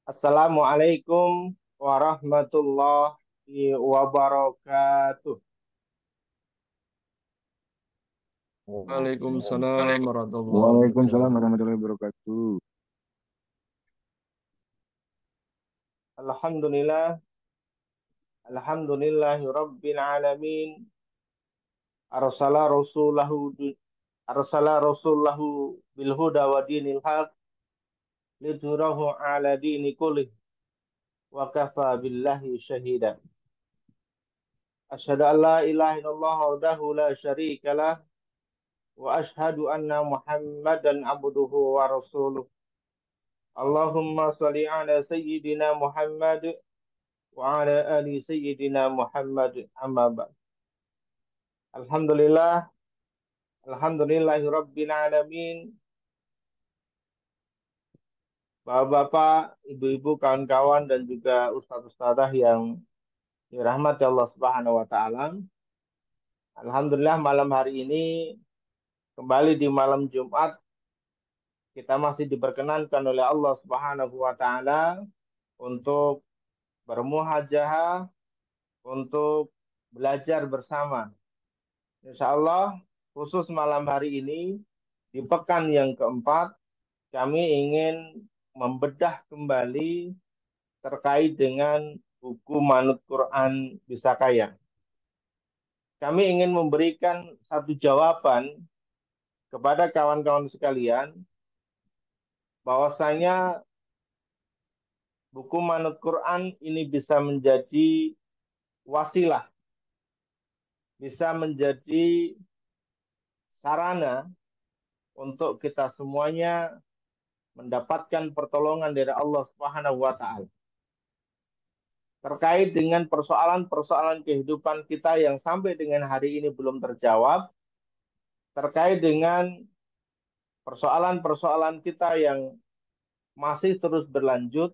Assalamualaikum warahmatullahi wabarakatuh. Waalaikumsalam warahmatullahi Waalaikumsalam wabarakatuh. warahmatullahi wabarakatuh. Alhamdulillah, alhamdulillahi rabbil alamin. Arsala rasulahu arsala rasulahu bil huda wa dinil haq lidhurahu ala dini kullih wa kafa billahi syahida. Asyhadu an la ilaha illallah wahdahu la syarika lah wa asyhadu anna Muhammadan abduhu wa rasuluh. Allahumma shalli ala sayyidina Muhammad wa ala ali sayyidina Muhammad amma ba'd. Alhamdulillah, alhamdulillahi rabbil alamin. Bapak-bapak, ibu-ibu, kawan-kawan dan juga ustadz-ustadzah yang dirahmati Allah Subhanahu wa taala. Alhamdulillah malam hari ini kembali di malam Jumat kita masih diperkenankan oleh Allah Subhanahu wa taala untuk bermuhajahah, untuk belajar bersama. Insya Allah khusus malam hari ini di pekan yang keempat kami ingin membedah kembali terkait dengan buku Manut Quran Bisa Kaya. Kami ingin memberikan satu jawaban kepada kawan-kawan sekalian bahwasanya buku Manut Quran ini bisa menjadi wasilah, bisa menjadi sarana untuk kita semuanya mendapatkan pertolongan dari Allah Subhanahu wa taala terkait dengan persoalan-persoalan kehidupan kita yang sampai dengan hari ini belum terjawab, terkait dengan persoalan-persoalan kita yang masih terus berlanjut.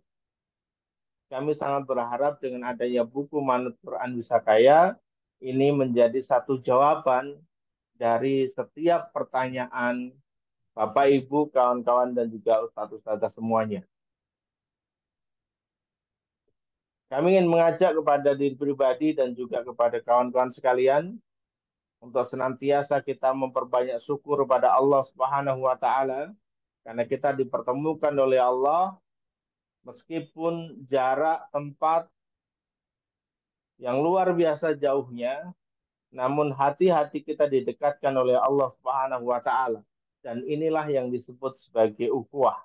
Kami sangat berharap dengan adanya buku Manut Quran Bisa Kaya ini menjadi satu jawaban dari setiap pertanyaan Bapak, Ibu, kawan-kawan, dan juga ustadz-ustadzah semuanya. Kami ingin mengajak kepada diri pribadi dan juga kepada kawan-kawan sekalian untuk senantiasa kita memperbanyak syukur pada Allah Subhanahu wa taala karena kita dipertemukan oleh Allah meskipun jarak tempat yang luar biasa jauhnya, namun hati-hati kita didekatkan oleh Allah Subhanahu wa taala. Dan inilah yang disebut sebagai ukhuwah.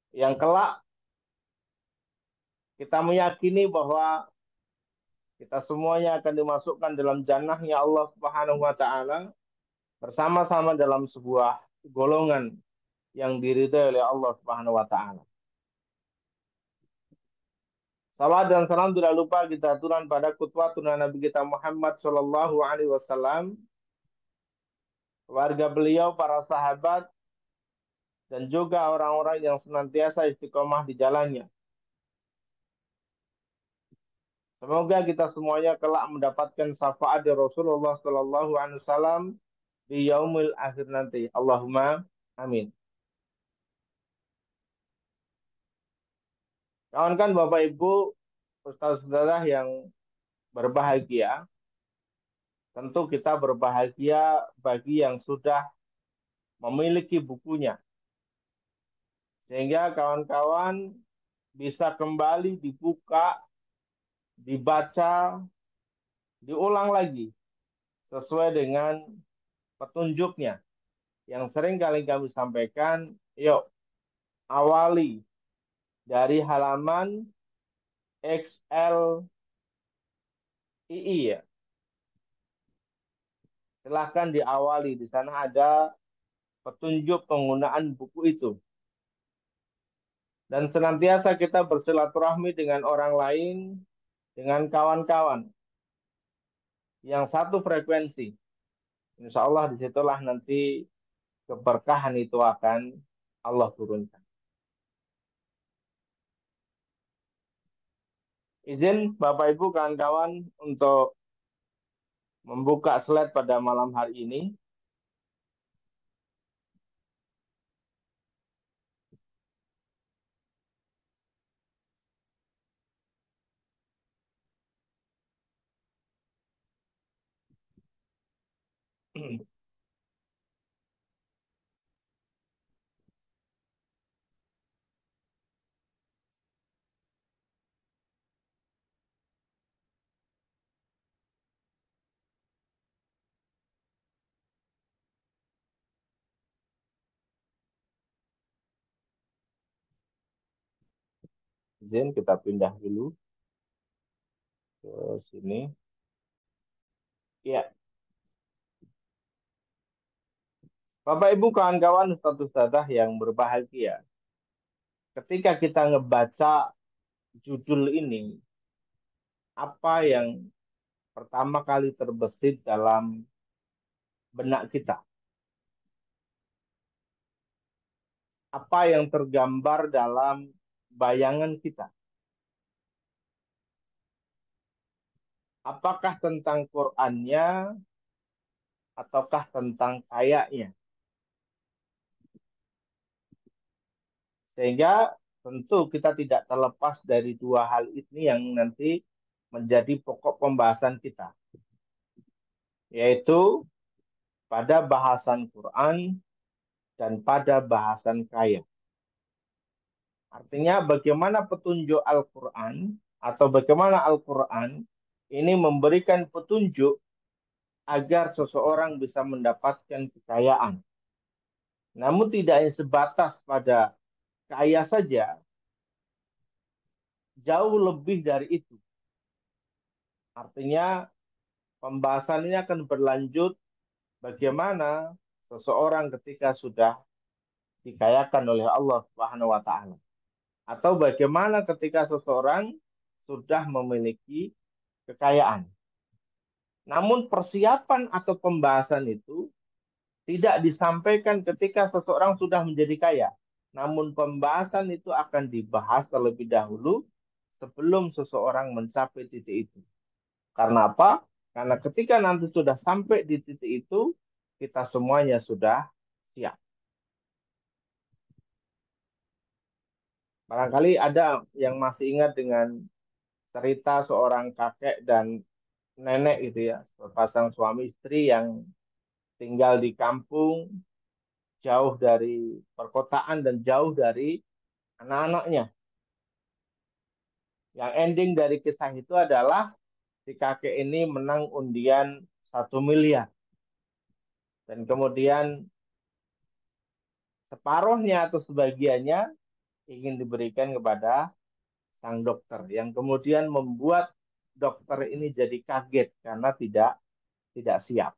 Yang kelak kita meyakini bahwa kita semuanya akan dimasukkan dalam jannahnya Allah Subhanahu wa taala bersama-sama dalam sebuah golongan yang diridhai oleh Allah Subhanahu wa taala. Salam dan salam tidak lupa kita aturkan pada qudwatun Nabi kita Muhammad Shallallahu alaihi wasallam, keluarga beliau, para sahabat, dan juga orang-orang yang senantiasa istiqomah di jalannya. Semoga kita semuanya kelak mendapatkan syafaat dari Rasulullah Shallallahu alaihi wasallam di yaumil akhir nanti. Allahumma amin. Kawan-kawan Bapak Ibu, Ustaz-Ustazah yang berbahagia, tentu kita berbahagia bagi yang sudah memiliki bukunya. Sehingga kawan-kawan bisa kembali dibuka, dibaca, diulang lagi sesuai dengan petunjuknya. Yang sering kali kami sampaikan, yuk awali dari halaman XLII ya. Silahkan diawali, di sana ada petunjuk penggunaan buku itu. Dan senantiasa kita bersilaturahmi dengan orang lain, dengan kawan-kawan yang satu frekuensi. Insya Allah disitulah nanti keberkahan itu akan Allah turunkan. Izin Bapak Ibu kawan-kawan untuk membuka slide pada malam hari ini. Izin kita pindah dulu ke sini. Ya, Bapak Ibu kawan-kawan Ustadz-Ustadzah yang berbahagia. Ketika kita ngebaca judul ini, apa yang pertama kali terbesit dalam benak kita? Apa yang tergambar dalam bayangan kita? Apakah tentang Qur'annya ataukah tentang kayaknya? Sehingga tentu kita tidak terlepas dari dua hal ini yang nanti menjadi pokok pembahasan kita, yaitu pada bahasan Quran dan pada bahasan kaya. Artinya bagaimana petunjuk Al-Quran atau bagaimana Al-Quran ini memberikan petunjuk agar seseorang bisa mendapatkan kekayaan. Namun tidak hanya sebatas pada kaya saja, jauh lebih dari itu. Artinya pembahasan ini akan berlanjut bagaimana seseorang ketika sudah dikayakan oleh Allah Subhanahu wa taala atau bagaimana ketika seseorang sudah memiliki kekayaan. Namun persiapan atau pembahasan itu tidak disampaikan ketika seseorang sudah menjadi kaya. Namun pembahasan itu akan dibahas terlebih dahulu sebelum seseorang mencapai titik itu. Karena apa? Karena ketika nanti sudah sampai di titik itu, kita semuanya sudah siap. Barangkali ada yang masih ingat dengan cerita seorang kakek dan nenek gitu ya, sepasang suami istri yang tinggal di kampung, jauh dari perkotaan dan jauh dari anak-anaknya. Yang ending dari kisah itu adalah si kakek ini menang undian 1 miliar. Dan kemudian separuhnya atau sebagiannya ingin diberikan kepada sang dokter. Yang kemudian membuat dokter ini jadi kaget karena tidak siap.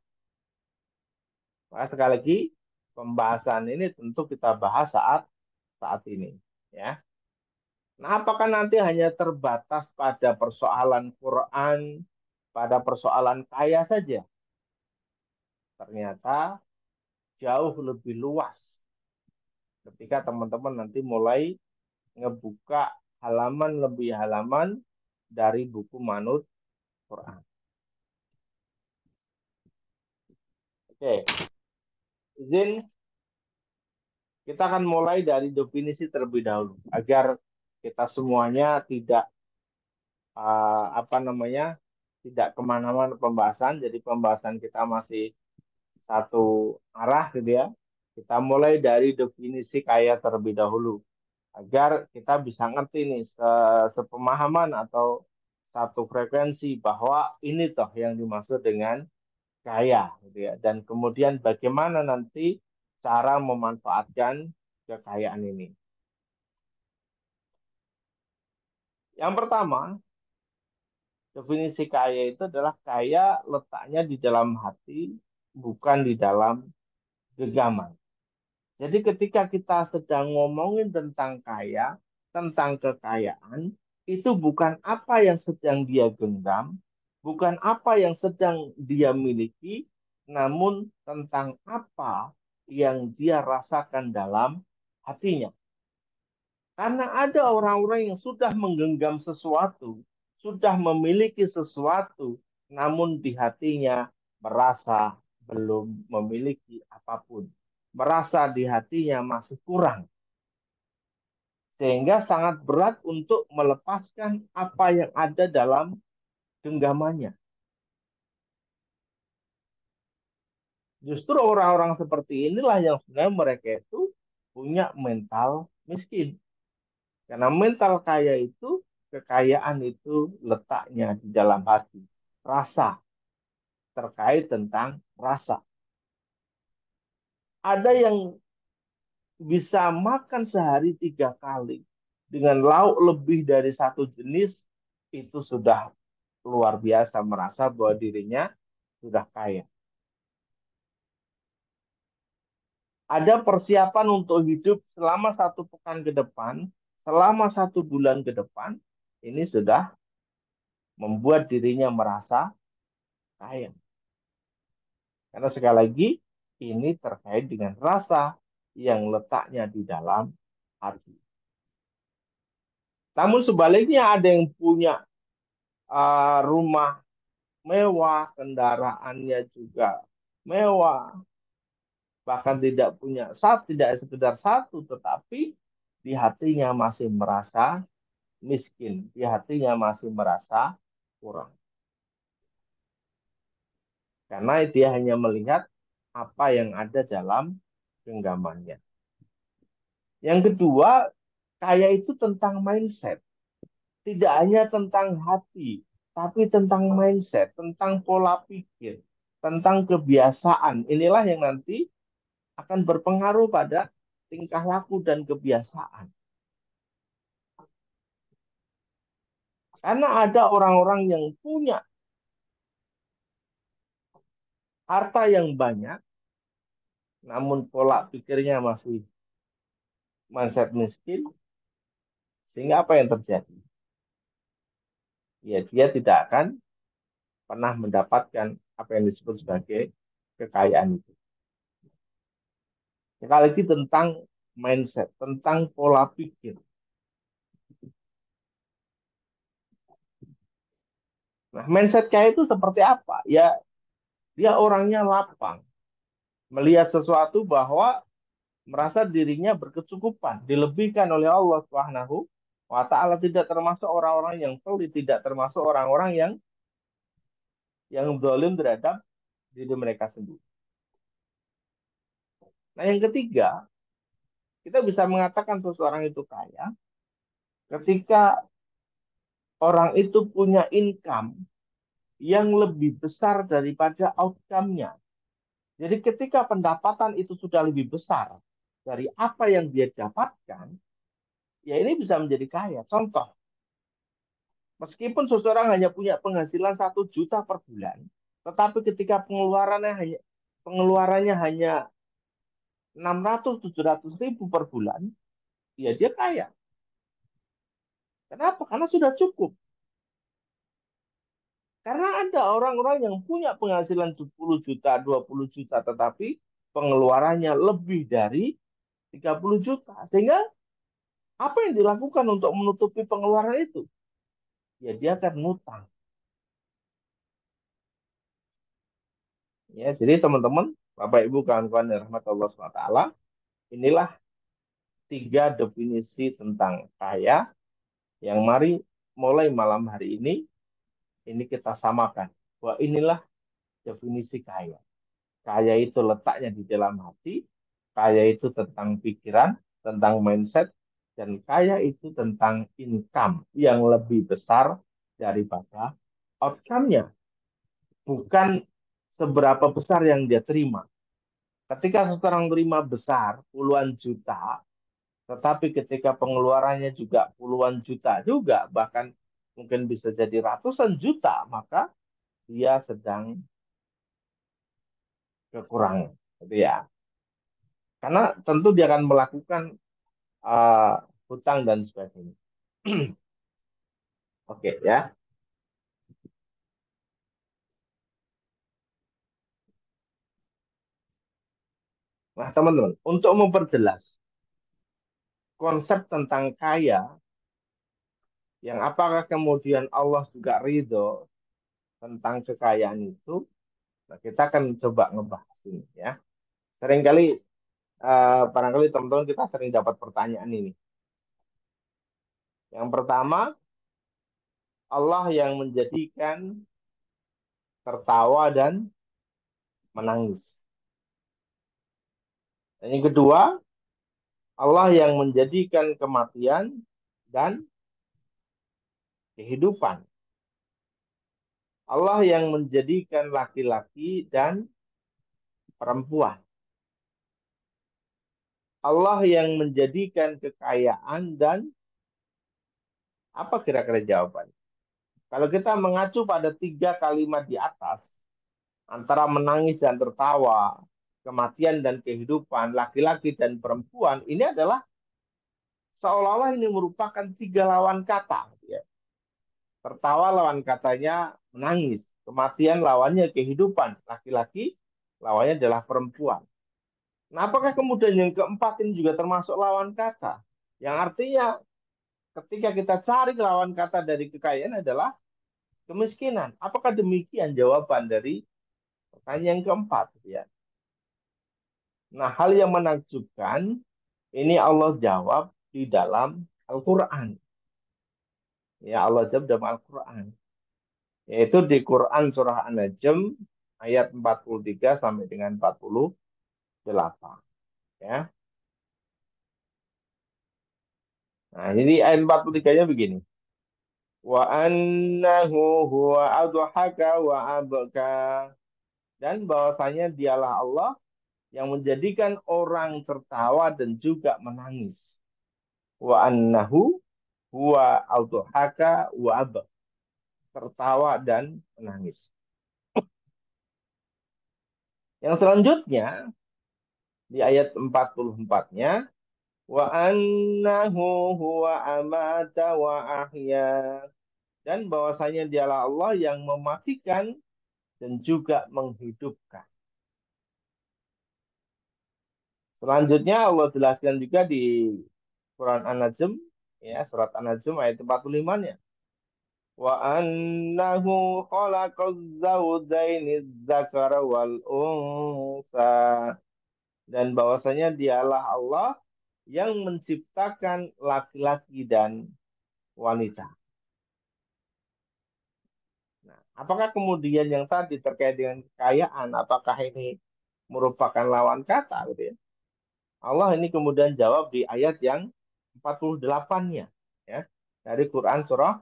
Maka sekali lagi pembahasan ini tentu kita bahas saat ini, ya. Nah, apakah nanti hanya terbatas pada persoalan Quran, pada persoalan kaya saja? Ternyata jauh lebih luas ketika teman-teman nanti mulai ngebuka halaman lebih halaman dari buku Manut Quran. Oke, izin kita akan mulai dari definisi terlebih dahulu agar kita semuanya tidak apa namanya tidak kemana-mana pembahasan. Jadi pembahasan kita masih satu arah gitu ya. Kita mulai dari definisi kaya terlebih dahulu agar kita bisa ngerti nih sepemahaman atau satu frekuensi bahwa ini toh yang dimaksud dengan kaya gitu ya. Dan kemudian bagaimana nanti cara memanfaatkan kekayaan ini. Yang pertama, definisi kaya itu adalah kaya letaknya di dalam hati, bukan di dalam genggaman. Jadi ketika kita sedang ngomongin tentang kaya, tentang kekayaan, itu bukan apa yang sedang dia genggam, bukan apa yang sedang dia miliki, namun tentang apa yang dia rasakan dalam hatinya. Karena ada orang-orang yang sudah menggenggam sesuatu, sudah memiliki sesuatu, namun di hatinya merasa belum memiliki apapun. Merasa di hatinya masih kurang. Sehingga sangat berat untuk melepaskan apa yang ada dalam genggamannya. Justru orang-orang seperti inilah yang sebenarnya mereka itu punya mental miskin. Karena mental kaya itu, kekayaan itu letaknya di dalam hati. Rasa, terkait tentang rasa. Ada yang bisa makan sehari 3 kali. dengan lauk lebih dari satu jenis, itu sudah luar biasa merasa bahwa dirinya sudah kaya. Ada persiapan untuk hidup selama 1 pekan ke depan, selama 1 bulan ke depan, ini sudah membuat dirinya merasa kaya. Karena sekali lagi, ini terkait dengan rasa yang letaknya di dalam hati. Namun sebaliknya ada yang punya rumah mewah, kendaraannya juga mewah, bahkan tidak punya satu, tidak sekedar satu, tetapi di hatinya masih merasa miskin, di hatinya masih merasa kurang. Karena dia hanya melihat apa yang ada dalam genggamannya. Yang kedua, kaya itu tentang mindset. Tidak hanya tentang hati, tapi tentang mindset, tentang pola pikir, tentang kebiasaan. Inilah yang nanti akan berpengaruh pada tingkah laku dan kebiasaan. Karena ada orang-orang yang punya harta yang banyak, namun pola pikirnya masih mindset miskin, sehingga apa yang terjadi? Ya, dia tidak akan pernah mendapatkan apa yang disebut sebagai kekayaan itu. Sekali lagi tentang mindset, tentang pola pikir. Nah, mindsetnya itu seperti apa? Ya, dia orangnya lapang, melihat sesuatu bahwa merasa dirinya berkecukupan, dilebihkan oleh Allah Subhanahu wa taala, tidak termasuk orang-orang yang pelit, tidak termasuk orang-orang yang zalim terhadap diri mereka sendiri. Nah, yang ketiga, kita bisa mengatakan seseorang itu kaya ketika orang itu punya income yang lebih besar daripada outcome-nya. Jadi ketika pendapatan itu sudah lebih besar dari apa yang dia dapatkan, ya ini bisa menjadi kaya. Contoh, meskipun seseorang hanya punya penghasilan 1 juta per bulan, tetapi ketika pengeluarannya hanya 600-700 ribu per bulan, ya dia kaya. Kenapa? Karena sudah cukup. Karena ada orang-orang yang punya penghasilan 10 juta, 20 juta, tetapi pengeluarannya lebih dari 30 juta. Sehingga apa yang dilakukan untuk menutupi pengeluaran itu? Ya dia akan ngutang. Ya, jadi teman-teman, Bapak Ibu kawan-kawan yang rahmat Allah SWT, inilah 3 definisi tentang kaya yang mari mulai malam hari ini kita samakan. Bahwa inilah definisi kaya. Kaya itu letaknya di dalam hati, kaya itu tentang pikiran, tentang mindset, dan kaya itu tentang income yang lebih besar daripada outcome-nya. Bukan seberapa besar yang dia terima. Ketika seseorang terima besar, puluhan juta, tetapi ketika pengeluarannya juga puluhan juta juga, bahkan mungkin bisa jadi ratusan juta, maka dia sedang kekurangan. Gitu ya. Karena tentu dia akan melakukan uh, hutang dan sebagainya. Oke ya. Nah teman-teman, untuk memperjelas konsep tentang kaya, yang apakah kemudian Allah juga ridho tentang kekayaan itu, nah kita akan coba ngebahas ini ya. Seringkali, barangkali teman-teman kita sering dapat pertanyaan ini. Yang pertama, Allah yang menjadikan tertawa dan menangis. Dan yang kedua, Allah yang menjadikan kematian dan kehidupan. Allah yang menjadikan laki-laki dan perempuan. Allah yang menjadikan kekayaan dan Apa kira-kira jawaban? Kalau kita mengacu pada tiga kalimat di atas, antara menangis dan tertawa, kematian dan kehidupan, laki-laki dan perempuan, ini adalah seolah-olah ini merupakan tiga lawan kata. Ya. Tertawa lawan katanya menangis, kematian lawannya kehidupan, laki-laki lawannya adalah perempuan. Nah, apakah kemudian yang keempat ini juga termasuk lawan kata? Yang artinya ketika kita cari lawan kata dari kekayaan adalah kemiskinan. Apakah demikian jawaban dari pertanyaan yang keempat? Ya. Nah, hal yang menakjubkan ini Allah jawab di dalam Al-Quran. Ya, Allah jawab dalam Al-Quran. Yaitu di Quran Surah An-Najm ayat 43 sampai dengan 48. Ya. Nah, jadi ayat 43-nya begini. Wa annahu huwa adhaka wa abka. Dan bahwasanya dialah Allah yang menjadikan orang tertawa dan juga menangis. Wa annahu huwa adhaka wa abka. Tertawa dan menangis. Yang selanjutnya di ayat 44-nya wa annahu huwa amata wa ahya, dan bahwasanya dialah Allah yang mematikan dan juga menghidupkan. Selanjutnya Allah jelaskan juga di Quran An-Najm, ya, surat An-Najm ayat 45-nya. Wa annahu khalaqaz zawjaini dzakara wal unsa, dan bahwasanya dialah Allah yang menciptakan laki-laki dan wanita. Nah, apakah kemudian yang tadi terkait dengan kekayaan, apakah ini merupakan lawan kata, gitu ya? Allah ini kemudian jawab di ayat yang 48-nya, ya, dari Quran surah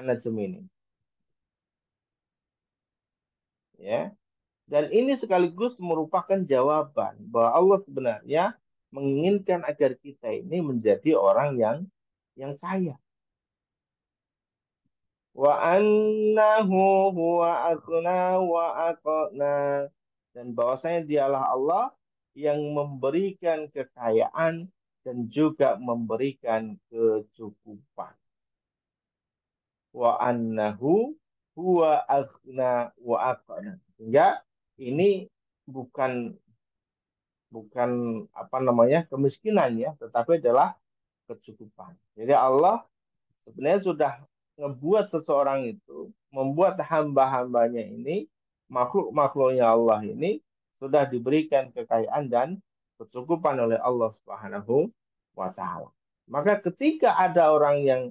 An-Najm ini, ya. Dan ini sekaligus merupakan jawaban bahwa Allah sebenarnya menginginkan agar kita ini menjadi orang yang kaya. Wa annahu huwa aghna wa aqna, dan bahwasanya dialah Allah yang memberikan kekayaan dan juga memberikan kecukupan. Wa annahu huwa aghna wa aqna. Sehingga ini bukan bukan apa namanya kemiskinan, ya, tetapi adalah kecukupan. Jadi Allah sebenarnya sudah ngebuat seseorang itu, membuat hamba-hambanya ini, makhluk-makhluknya Allah ini, sudah diberikan kekayaan dan kecukupan oleh Allah Subhanahu wa Ta'ala. Maka ketika ada orang yang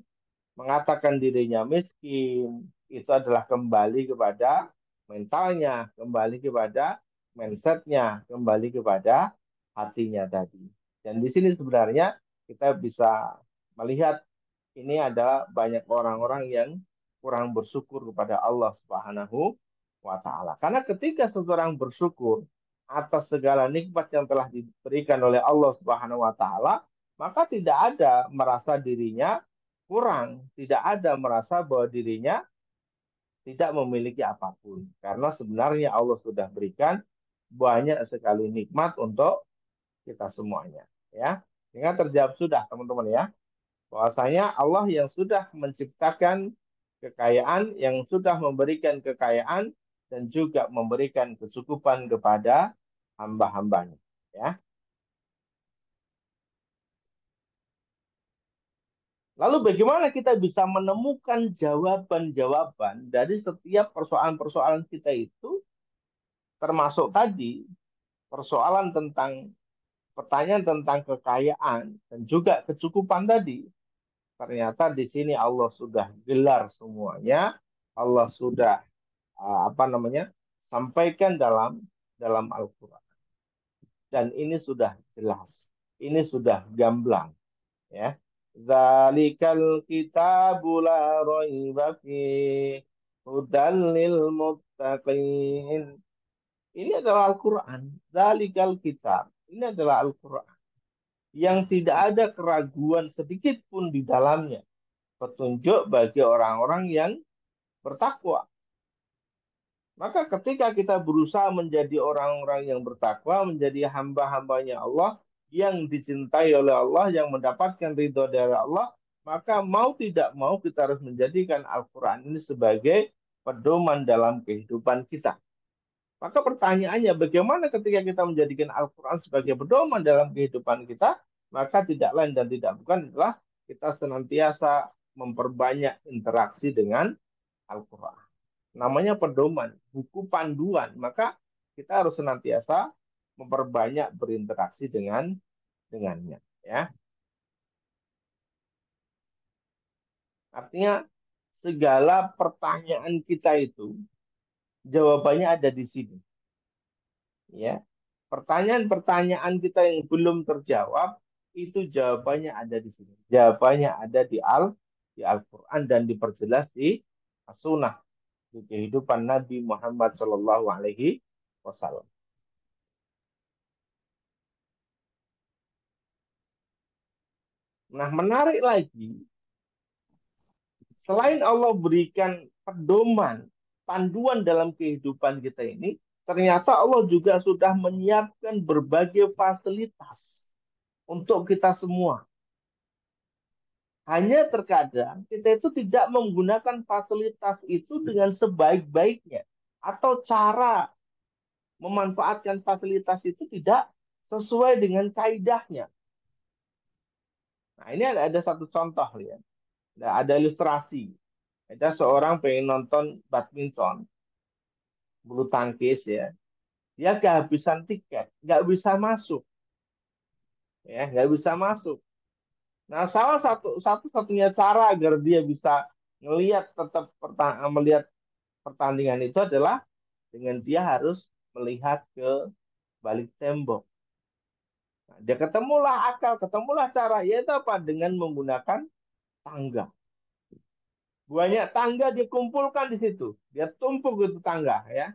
mengatakan dirinya miskin, itu adalah kembali kepada mentalnya, kembali kepada mindsetnya, kembali kepada hatinya tadi. Dan di sini sebenarnya kita bisa melihat ini adalah banyak orang-orang yang kurang bersyukur kepada Allah Subhanahu wa Ta'ala. Karena ketika seseorang bersyukur atas segala nikmat yang telah diberikan oleh Allah Subhanahu wa Ta'ala, maka tidak ada merasa dirinya kurang, tidak ada merasa bahwa dirinya tidak memiliki apapun. Karena sebenarnya Allah sudah berikan banyak sekali nikmat untuk kita semuanya. Ya, sehingga terjawab sudah teman-teman, ya, bahwasanya Allah yang sudah menciptakan kekayaan, yang sudah memberikan kekayaan dan juga memberikan kecukupan kepada hamba-hambanya. Ya. Lalu bagaimana kita bisa menemukan jawaban-jawaban dari setiap persoalan-persoalan kita itu, termasuk tadi persoalan tentang pertanyaan tentang kekayaan dan juga kecukupan tadi. Ternyata di sini Allah sudah gelar semuanya, Allah sudah apa namanya sampaikan dalam Al-Quran, dan ini sudah jelas, ini sudah gamblang, ya. Zalikal kitabu la raiba fi hudal lil muttaqin. Ini adalah Al-Quran. Zalikal kitab. Ini adalah Al-Quran yang tidak ada keraguan sedikit pun di dalamnya. petunjuk bagi orang-orang yang bertakwa. Maka ketika kita berusaha menjadi orang-orang yang bertakwa, menjadi hamba-hambanya Allah, yang dicintai oleh Allah, yang mendapatkan ridho dari Allah, maka mau tidak mau kita harus menjadikan Al-Quran ini sebagai pedoman dalam kehidupan kita. Maka pertanyaannya, bagaimana ketika kita menjadikan Al-Quran sebagai pedoman dalam kehidupan kita? Maka tidak lain dan tidak bukan adalah kita senantiasa memperbanyak interaksi dengan Al-Quran. Namanya pedoman, buku panduan. Maka kita harus senantiasa memperbanyak berinteraksi dengannya. Ya, artinya segala pertanyaan kita itu jawabannya ada di sini. Ya, pertanyaan-pertanyaan kita yang belum terjawab itu jawabannya ada di sini. Jawabannya ada di Al-Quran dan diperjelas di As-Sunnah di kehidupan Nabi Muhammad Shallallahu Alaihi Wasallam. Nah, menarik lagi, selain Allah berikan pedoman, panduan dalam kehidupan kita ini, ternyata Allah juga sudah menyiapkan berbagai fasilitas untuk kita semua. Hanya terkadang kita itu tidak menggunakan fasilitas itu dengan sebaik-baiknya. Atau cara memanfaatkan fasilitas itu tidak sesuai dengan kaidahnya. Nah, ini ada satu contoh ya. Ada ilustrasi. Ada seorang pengen nonton badminton, bulu tangkis ya. Dia kehabisan tiket, nggak bisa masuk. Ya, nggak bisa masuk. Nah, salah satunya cara agar dia bisa melihat melihat pertandingan itu adalah dengan dia harus melihat ke balik tembok. Nah, dia ketemulah akal, ketemulah cara, yaitu apa? Dengan menggunakan tangga. Banyak tangga dikumpulkan di situ. Dia tumpuk itu tangga ya.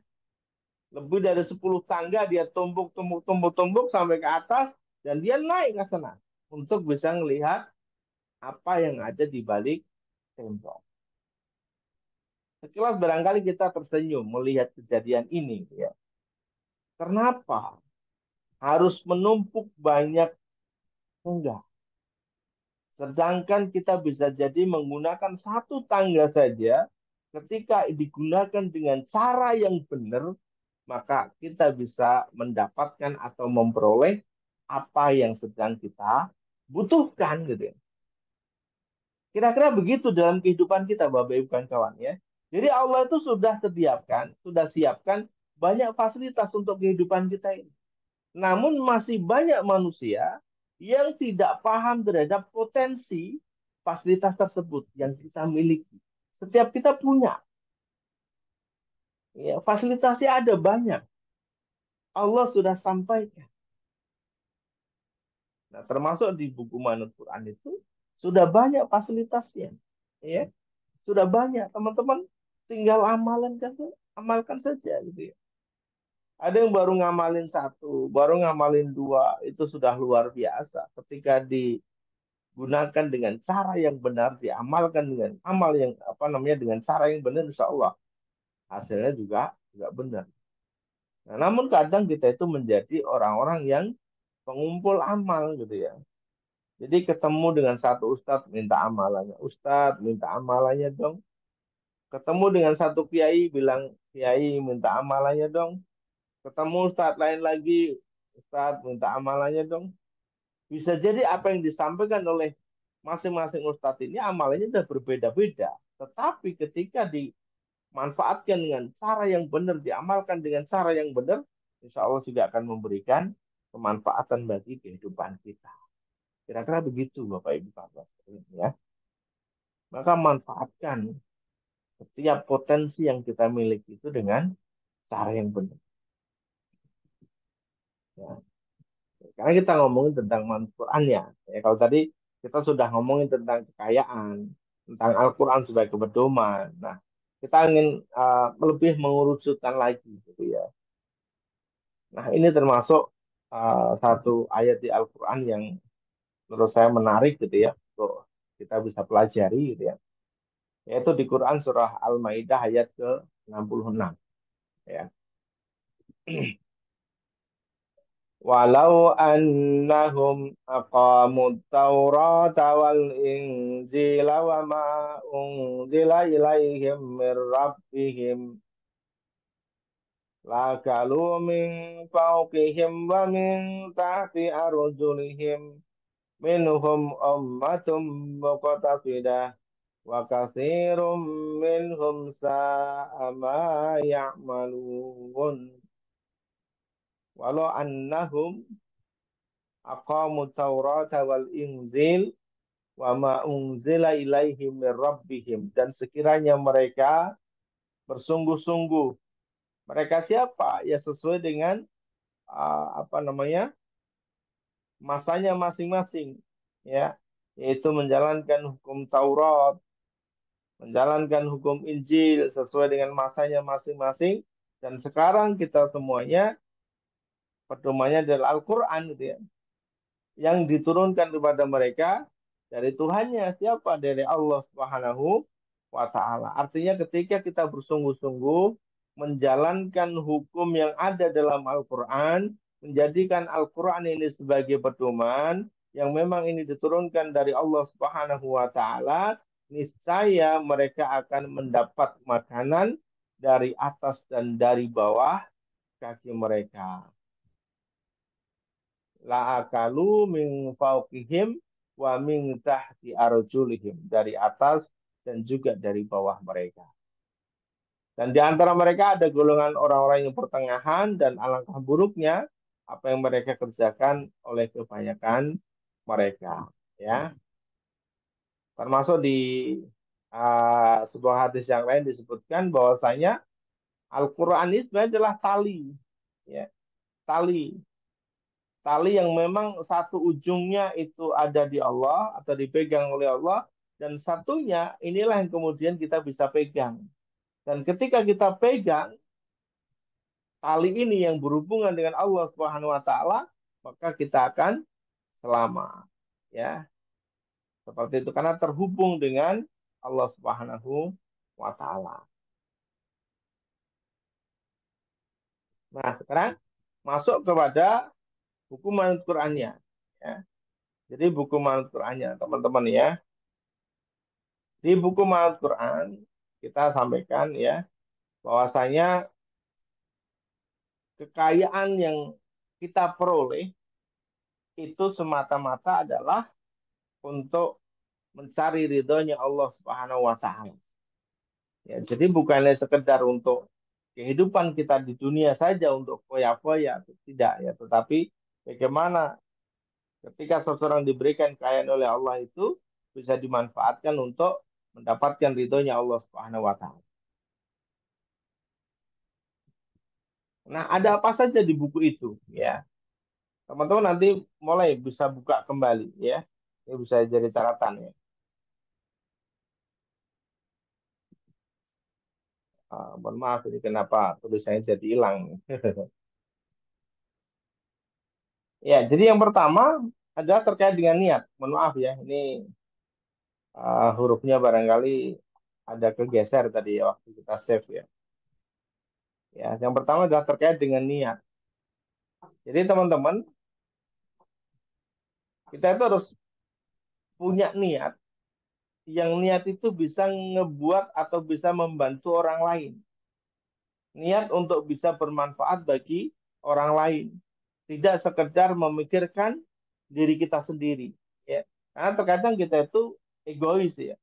Lebih dari 10 tangga dia tumpuk, tumpuk, tumpuk, tumpuk sampai ke atas dan dia naik ke sana untuk bisa melihat apa yang ada di balik tembok. Sekilas barangkali kita tersenyum melihat kejadian ini ya. Kenapa harus menumpuk banyak tangga? Sedangkan kita bisa jadi menggunakan satu tangga saja, ketika digunakan dengan cara yang benar, maka kita bisa mendapatkan atau memperoleh apa yang sedang kita butuhkan gitu ya. Kira-kira begitu dalam kehidupan kita, Bapak Ibu dan kawan ya. Jadi Allah itu sudah sediakan, sudah siapkan banyak fasilitas untuk kehidupan kita ini. Namun masih banyak manusia yang tidak paham terhadap potensi fasilitas tersebut yang kita miliki. Setiap kita punya, ya, fasilitasnya ada banyak. Allah sudah sampaikan. Nah, termasuk di buku Manut Quran itu sudah banyak fasilitasnya, ya, sudah banyak. Teman-teman tinggal amalkan saja, gitu ya. Ada yang baru ngamalin satu, baru ngamalin dua, itu sudah luar biasa. Ketika digunakan dengan cara yang benar, diamalkan dengan amal yang apa namanya dengan cara yang benar, insya Allah hasilnya juga benar. Nah, namun kadang kita itu menjadi orang-orang yang pengumpul amal gitu ya. Jadi ketemu dengan satu ustadz minta amalannya, ustadz minta amalannya dong. Ketemu dengan satu kiai bilang kiai minta amalannya dong. Ketemu ustadz lain lagi, ustadz minta amalannya dong. Bisa jadi apa yang disampaikan oleh masing-masing ustadz ini amalannya sudah berbeda-beda. Tetapi ketika dimanfaatkan dengan cara yang benar, diamalkan dengan cara yang benar, insya Allah juga akan memberikan kemanfaatan bagi kehidupan kita. Kira-kira begitu Bapak Ibu Bapak ya. Maka manfaatkan setiap potensi yang kita miliki itu dengan cara yang benar. Ya. Karena kita ngomongin tentang Al-Quran ya. Ya, kalau tadi kita sudah ngomongin tentang kekayaan, tentang Al-Quran sebagai pedoman. Nah, kita ingin lebih mengerucutkan lagi gitu ya. Nah, ini termasuk satu ayat di Al-Quran yang menurut saya menarik gitu ya untuk kita bisa pelajari gitu ya. Yaitu di Quran surah Al-Maidah ayat ke-66 ya. Walau annahum aqamut Taurata wal Injila wa ma unzila ilaihim mir rabbihim lakalu min fawqihim wa min tahti arjulihim minhum ummatum muqtasidah wa katsirum minhum sa'a ma ya'malun. Walau annahum aqamut Taurata wal Injil wa ma unzila ilaihim mir rabbihim, dan sekiranya mereka bersungguh-sungguh, mereka siapa ya, sesuai dengan apa namanya, masanya masing-masing ya, yaitu menjalankan hukum Taurat, menjalankan hukum Injil sesuai dengan masanya masing-masing, dan sekarang kita semuanya pedomannya adalah Al-Qur'an gitu ya, yang diturunkan kepada mereka dari Tuhannya, siapa? Dari Allah Subhanahu wa taala. Artinya ketika kita bersungguh-sungguh menjalankan hukum yang ada dalam Al-Qur'an, menjadikan Al-Qur'an ini sebagai pedoman yang memang ini diturunkan dari Allah Subhanahu wa taala, niscaya mereka akan mendapat makanan dari atas dan dari bawah kaki mereka. La'akalu min fawqihim wa min tahti arjulihim, dari atas dan juga dari bawah mereka. Dan di antara mereka ada golongan orang-orang yang pertengahan, dan alangkah buruknya apa yang mereka kerjakan oleh kebanyakan mereka. Ya, termasuk di sebuah hadis yang lain disebutkan bahwasanya Al-Quran ini sebenarnya adalah tali, ya, tali tali yang memang satu ujungnya itu ada di Allah atau dipegang oleh Allah, dan satunya inilah yang kemudian kita bisa pegang. Dan ketika kita pegang tali ini yang berhubungan dengan Allah Subhanahu wa taala, maka kita akan selamat. Ya, seperti itu karena terhubung dengan Allah Subhanahu wa taala. Nah, sekarang masuk kepada buku manut Qur'annya. Ya. Jadi buku manut Qur'annya, teman-teman ya. Di buku Manut Quran kita sampaikan ya bahwasanya kekayaan yang kita peroleh itu semata-mata adalah untuk mencari ridhonya Allah Subhanahu wa taala. Ya, jadi bukannya sekedar untuk kehidupan kita di dunia saja untuk foya-foya, tidak ya, tetapi bagaimana ketika seseorang diberikan kekayaan oleh Allah itu bisa dimanfaatkan untuk mendapatkan ridhonya Allah Subhanahu wa taala. Nah, ada apa saja di buku itu ya? Teman-teman nanti mulai bisa buka kembali ya. Ini bisa jadi catatan ya. Mohon maaf ini kenapa tulisannya jadi hilang. Ya, jadi yang pertama adalah terkait dengan niat. Mohon maaf ya, ini hurufnya barangkali ada kegeser tadi ya waktu kita save ya. Ya, yang pertama adalah terkait dengan niat. Jadi teman-teman, kita itu harus punya niat, yang niat itu bisa ngebuat atau bisa membantu orang lain. Niat untuk bisa bermanfaat bagi orang lain, tidak sekedar memikirkan diri kita sendiri ya, karena terkadang kita itu egois ya.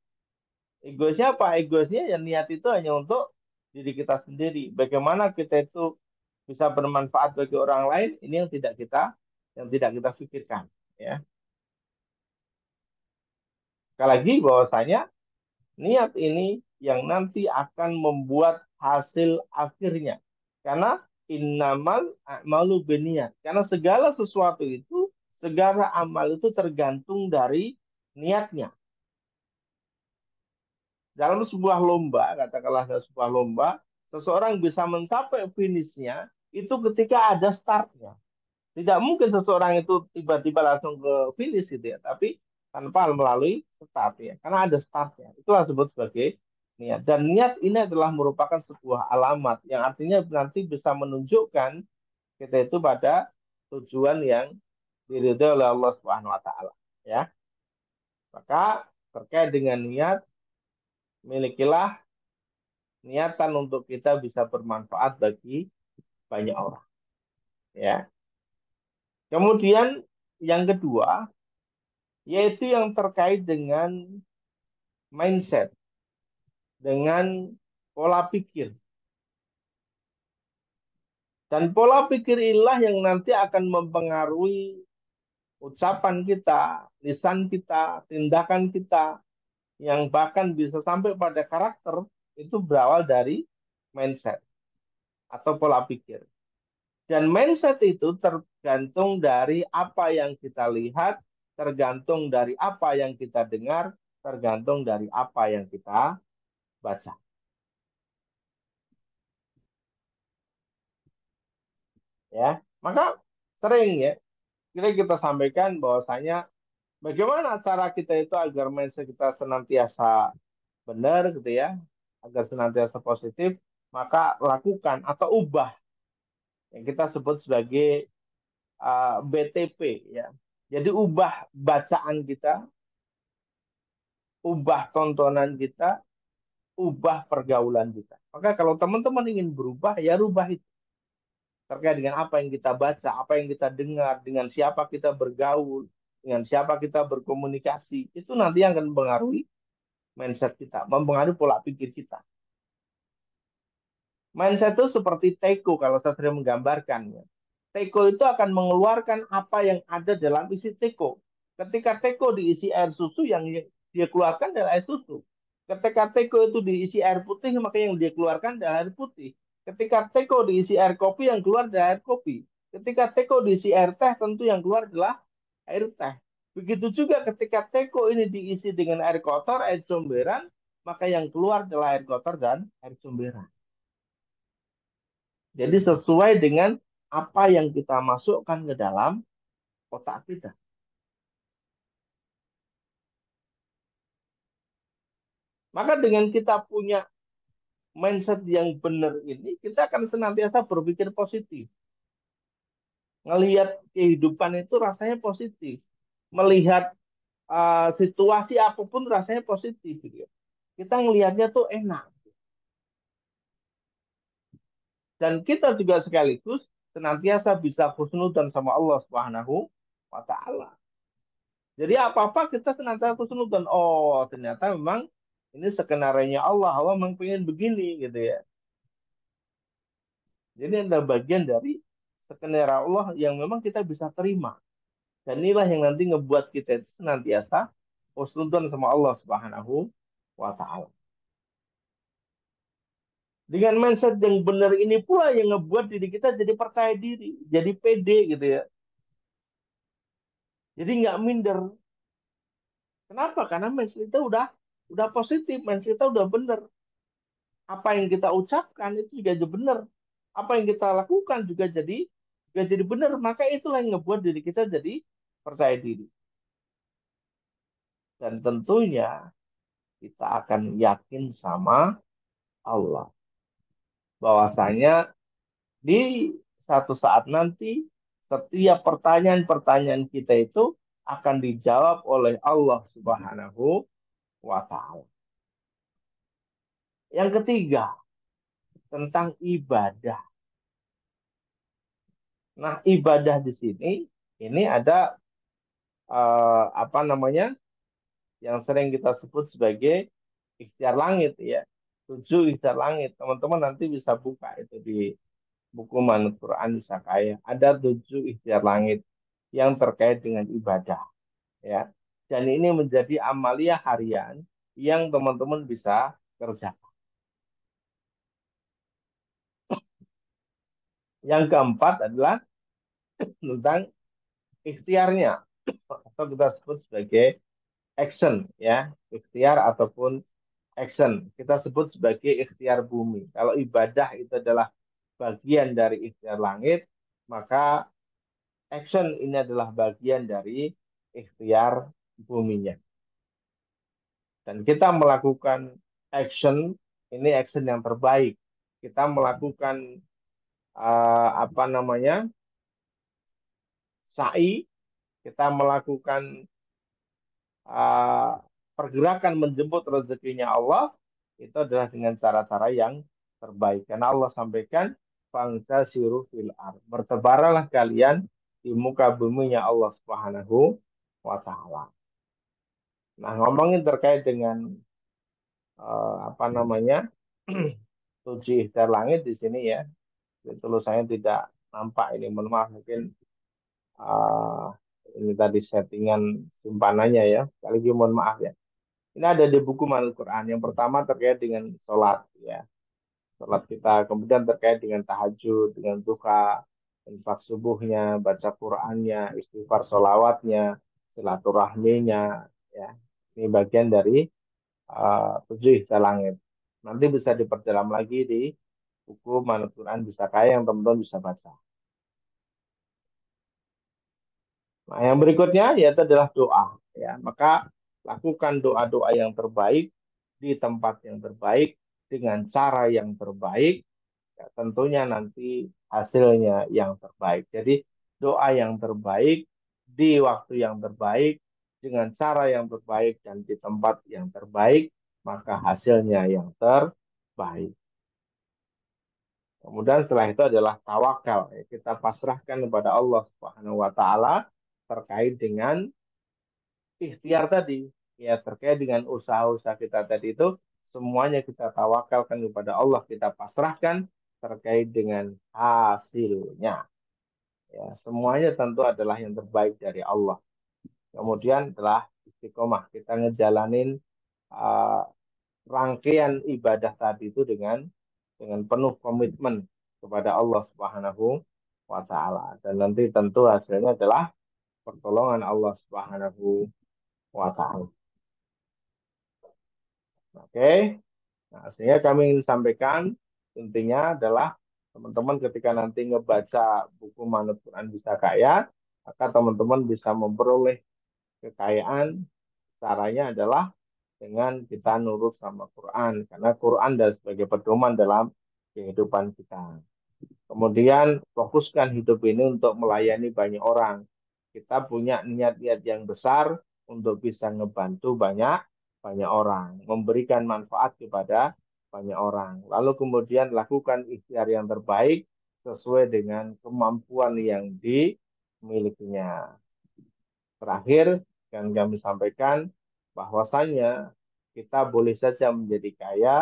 Egoisnya apa? Egoisnya ya niat itu hanya untuk diri kita sendiri. Bagaimana kita itu bisa bermanfaat bagi orang lain, ini yang tidak kita pikirkan ya. Sekali lagi bahwasanya niat ini yang nanti akan membuat hasil akhirnya. Karena innamal a'malu binniyat. Karena segala sesuatu itu, segala amal itu tergantung dari niatnya. Dalam sebuah lomba, katakanlah dalam sebuah lomba, seseorang bisa mencapai finishnya itu ketika ada startnya. Tidak mungkin seseorang itu tiba-tiba langsung ke finish gitu ya. Tapi tanpa melalui start ya. Karena ada startnya. Itulah disebut sebagai niat. Dan niat ini adalah merupakan sebuah alamat yang artinya nanti bisa menunjukkan kita itu pada tujuan yang diridhoi oleh Allah Subhanahu wa taala ya. Maka terkait dengan niat, milikilah niatan untuk kita bisa bermanfaat bagi banyak orang ya. Kemudian yang kedua yaitu yang terkait dengan mindset, dengan pola pikir. Dan pola pikir inilah yang nanti akan mempengaruhi ucapan kita, lisan kita, tindakan kita, yang bahkan bisa sampai pada karakter, itu berawal dari mindset atau pola pikir. Dan mindset itu tergantung dari apa yang kita lihat, tergantung dari apa yang kita dengar, tergantung dari apa yang kita baca. Ya, maka sering ya kita sampaikan bahwasanya bagaimana cara kita itu agar mindset kita senantiasa benar gitu ya, agar senantiasa positif, maka lakukan atau ubah yang kita sebut sebagai BTP ya. Jadi ubah bacaan kita, ubah tontonan kita, ubah pergaulan kita. Maka kalau teman-teman ingin berubah, ya rubah itu. Terkait dengan apa yang kita baca, apa yang kita dengar, dengan siapa kita bergaul, dengan siapa kita berkomunikasi, itu nanti yang akan mempengaruhi mindset kita, mempengaruhi pola pikir kita. Mindset itu seperti teko kalau saya sering menggambarkannya. Teko itu akan mengeluarkan apa yang ada dalam isi teko. Ketika teko diisi air susu, yang dia keluarkan adalah air susu. Ketika teko itu diisi air putih, maka yang dia keluarkan adalah air putih. Ketika teko diisi air kopi, yang keluar adalah air kopi. Ketika teko diisi air teh, tentu yang keluar adalah air teh. Begitu juga ketika teko ini diisi dengan air kotor, air comberan, maka yang keluar adalah air kotor dan air comberan. Jadi sesuai dengan apa yang kita masukkan ke dalam otak kita. Maka dengan kita punya mindset yang benar ini, kita akan senantiasa berpikir positif. Melihat kehidupan itu rasanya positif. Melihat situasi apapun rasanya positif. Gitu ya. Kita ngelihatnya tuh enak. Dan kita juga sekaligus senantiasa bisa husnudzon sama Allah Subhanahu wa taala. Jadi apa-apa kita senantiasa husnudzon. Oh, ternyata memang ini skenario Allah. Allah memang pengen begini gitu ya. Jadi ada bagian dari skenario Allah yang memang kita bisa terima. Dan inilah yang nanti ngebuat kita itu senantiasa husnudzon sama Allah Subhanahu wa taala. Dengan mindset yang benar ini pula yang ngebuat diri kita jadi percaya diri, jadi pede gitu ya. Jadi nggak minder. Kenapa? Karena mindset kita udah positif, mindset kita udah benar. Apa yang kita ucapkan itu juga jadi benar. Apa yang kita lakukan juga jadi benar. Maka itulah yang ngebuat diri kita jadi percaya diri. Dan tentunya kita akan yakin sama Allah. Bahwasanya di satu saat nanti setiap pertanyaan-pertanyaan kita itu akan dijawab oleh Allah Subhanahu wa taala. Yang ketiga, tentang ibadah. Nah, ibadah di sini ini ada apa namanya? Yang sering kita sebut sebagai ikhtiar langit ya. 7 ikhtiar langit. Teman-teman nanti bisa buka itu di buku Manut Quran Sakaya. Ada 7 ikhtiar langit yang terkait dengan ibadah ya. Dan ini menjadi amalia harian yang teman-teman bisa kerjakan. Yang keempat adalah tentang ikhtiarnya atau kita sebut sebagai action ya, ikhtiar ataupun action. Kita sebut sebagai ikhtiar bumi. Kalau ibadah itu adalah bagian dari ikhtiar langit, maka action ini adalah bagian dari ikhtiar buminya. Dan kita melakukan action, ini action yang terbaik. Kita melakukan apa namanya, sa'i, kita melakukan uh, pergerakan menjemput rezekinya Allah, itu adalah dengan cara-cara yang terbaik. Karena Allah sampaikan, fantasiru fil ard. Bertebaralah kalian di muka buminya Allah Subhanahu wa taala. Nah, ngomongin terkait dengan apa namanya? Tujuh ikhtiar langit di sini ya. Tulisannya tidak nampak ini, mohon maaf mungkin uh, ini tadi settingan simpanannya ya. Sekali lagi mohon maaf ya. Ini ada di buku Manul Quran. Yang pertama terkait dengan sholat ya. Sholat kita. Kemudian terkait dengan tahajud, dengan duha, infak subuhnya, baca Qurannya, istighfar sholawatnya, silaturahminya ya. Ini bagian dari tujuh ikhtiar langit. Nanti bisa diperdalam lagi di buku Manul Quran Bisa Kaya yang teman-teman bisa baca. Nah, yang berikutnya yaitu adalah doa. Ya, maka lakukan doa-doa yang terbaik di tempat yang terbaik dengan cara yang terbaik. Ya, tentunya nanti hasilnya yang terbaik. Jadi doa yang terbaik di waktu yang terbaik dengan cara yang terbaik dan di tempat yang terbaik, maka hasilnya yang terbaik. Kemudian setelah itu adalah tawakal. Ya, kita pasrahkan kepada Allah Subhanahu wa taala terkait dengan ikhtiar tadi, ya terkait dengan usaha-usaha kita tadi itu semuanya kita tawakalkan kepada Allah, kita pasrahkan terkait dengan hasilnya. Ya, semuanya tentu adalah yang terbaik dari Allah. Kemudian adalah istiqomah, kita ngejalanin uh, rangkaian ibadah tadi itu dengan penuh komitmen kepada Allah Subhanahu wa taala. Dan nanti tentu hasilnya adalah pertolongan Allah Subhanahu wa taala. Oke. Nah, sehingga kami ingin sampaikan intinya adalah teman-teman ketika nanti ngebaca buku Manut Quran Bisa Kaya, maka teman-teman bisa memperoleh kekayaan. Caranya adalah dengan kita nurut sama Quran, karena Quran adalah sebagai pedoman dalam kehidupan kita. Kemudian fokuskan hidup ini untuk melayani banyak orang. Kita punya niat-niat yang besar untuk bisa ngebantu banyak banyak orang, memberikan manfaat kepada banyak orang. Lalu kemudian lakukan ikhtiar yang terbaik sesuai dengan kemampuan yang dimilikinya. Terakhir, yang kami sampaikan bahwasannya kita boleh saja menjadi kaya,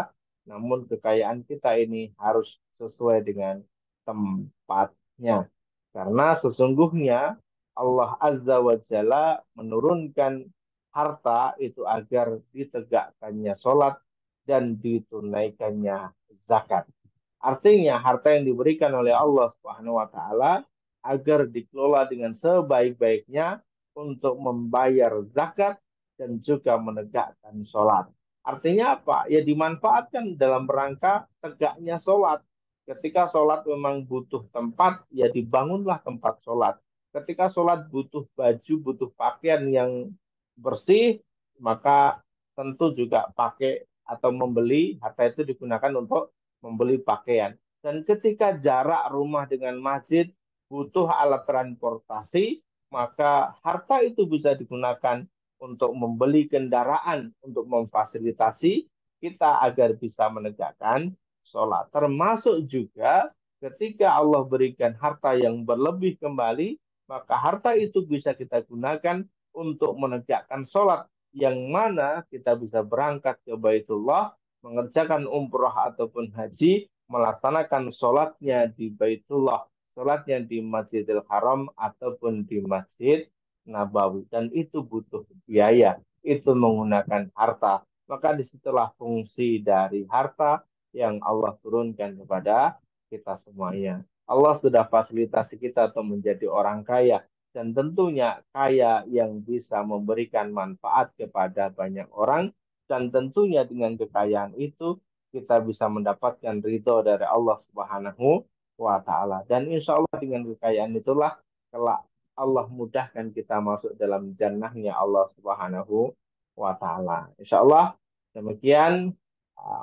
namun kekayaan kita ini harus sesuai dengan tempatnya. Karena sesungguhnya Allah Azza wa Jalla menurunkan harta itu agar ditegakkannya sholat dan ditunaikannya zakat. Artinya harta yang diberikan oleh Allah Subhanahu wa taala agar dikelola dengan sebaik-baiknya untuk membayar zakat dan juga menegakkan sholat. Artinya apa? Ya dimanfaatkan dalam rangka tegaknya sholat. Ketika sholat memang butuh tempat, ya dibangunlah tempat sholat. Ketika sholat butuh baju, butuh pakaian yang bersih, maka tentu juga pakai atau membeli, harta itu digunakan untuk membeli pakaian. Dan ketika jarak rumah dengan masjid butuh alat transportasi, maka harta itu bisa digunakan untuk membeli kendaraan untuk memfasilitasi kita agar bisa menegakkan sholat. Termasuk juga ketika Allah berikan harta yang berlebih kembali, maka harta itu bisa kita gunakan untuk menegakkan sholat yang mana kita bisa berangkat ke Baitullah, mengerjakan umroh ataupun haji, melaksanakan sholatnya di Baitullah, sholatnya di Masjidil Haram ataupun di Masjid Nabawi. Dan itu butuh biaya, itu menggunakan harta. Maka disitulah fungsi dari harta yang Allah turunkan kepada kita semuanya. Allah sudah fasilitasi kita untuk menjadi orang kaya. Dan tentunya kaya yang bisa memberikan manfaat kepada banyak orang. Dan tentunya dengan kekayaan itu kita bisa mendapatkan ridho dari Allah Subhanahu wa Ta'ala. Dan insya Allah dengan kekayaan itulah kelak Allah mudahkan kita masuk dalam jannahnya Allah Subhanahu wa taala. Insya Allah demikian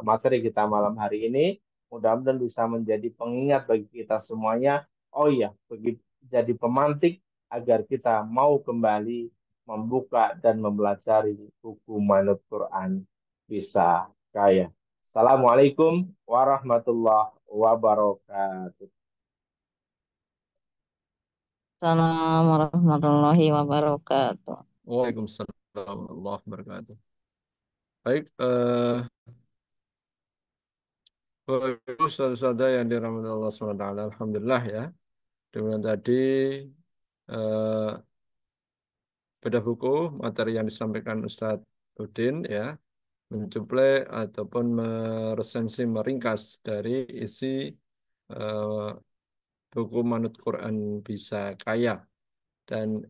materi kita malam hari ini. Mudah-mudahan bisa menjadi pengingat bagi kita semuanya. Oh iya, jadi pemantik agar kita mau kembali membuka dan mempelajari buku Manut Quran bisa kaya. Assalamualaikum warahmatullahi wabarakatuh. Assalamualaikum warahmatullahi wabarakatuh. Waalaikumsalam warahmatullahi wabarakatuh. Baik, Bapak Ibu saudara yang dirahmati Allah SWT, Alhamdulillah ya. Dengan tadi eh, beda buku materi yang disampaikan Ustadz Udin ya, mencuplai ataupun meresensi meringkas dari isi eh, buku Manut Quran Bisa Kaya. Dan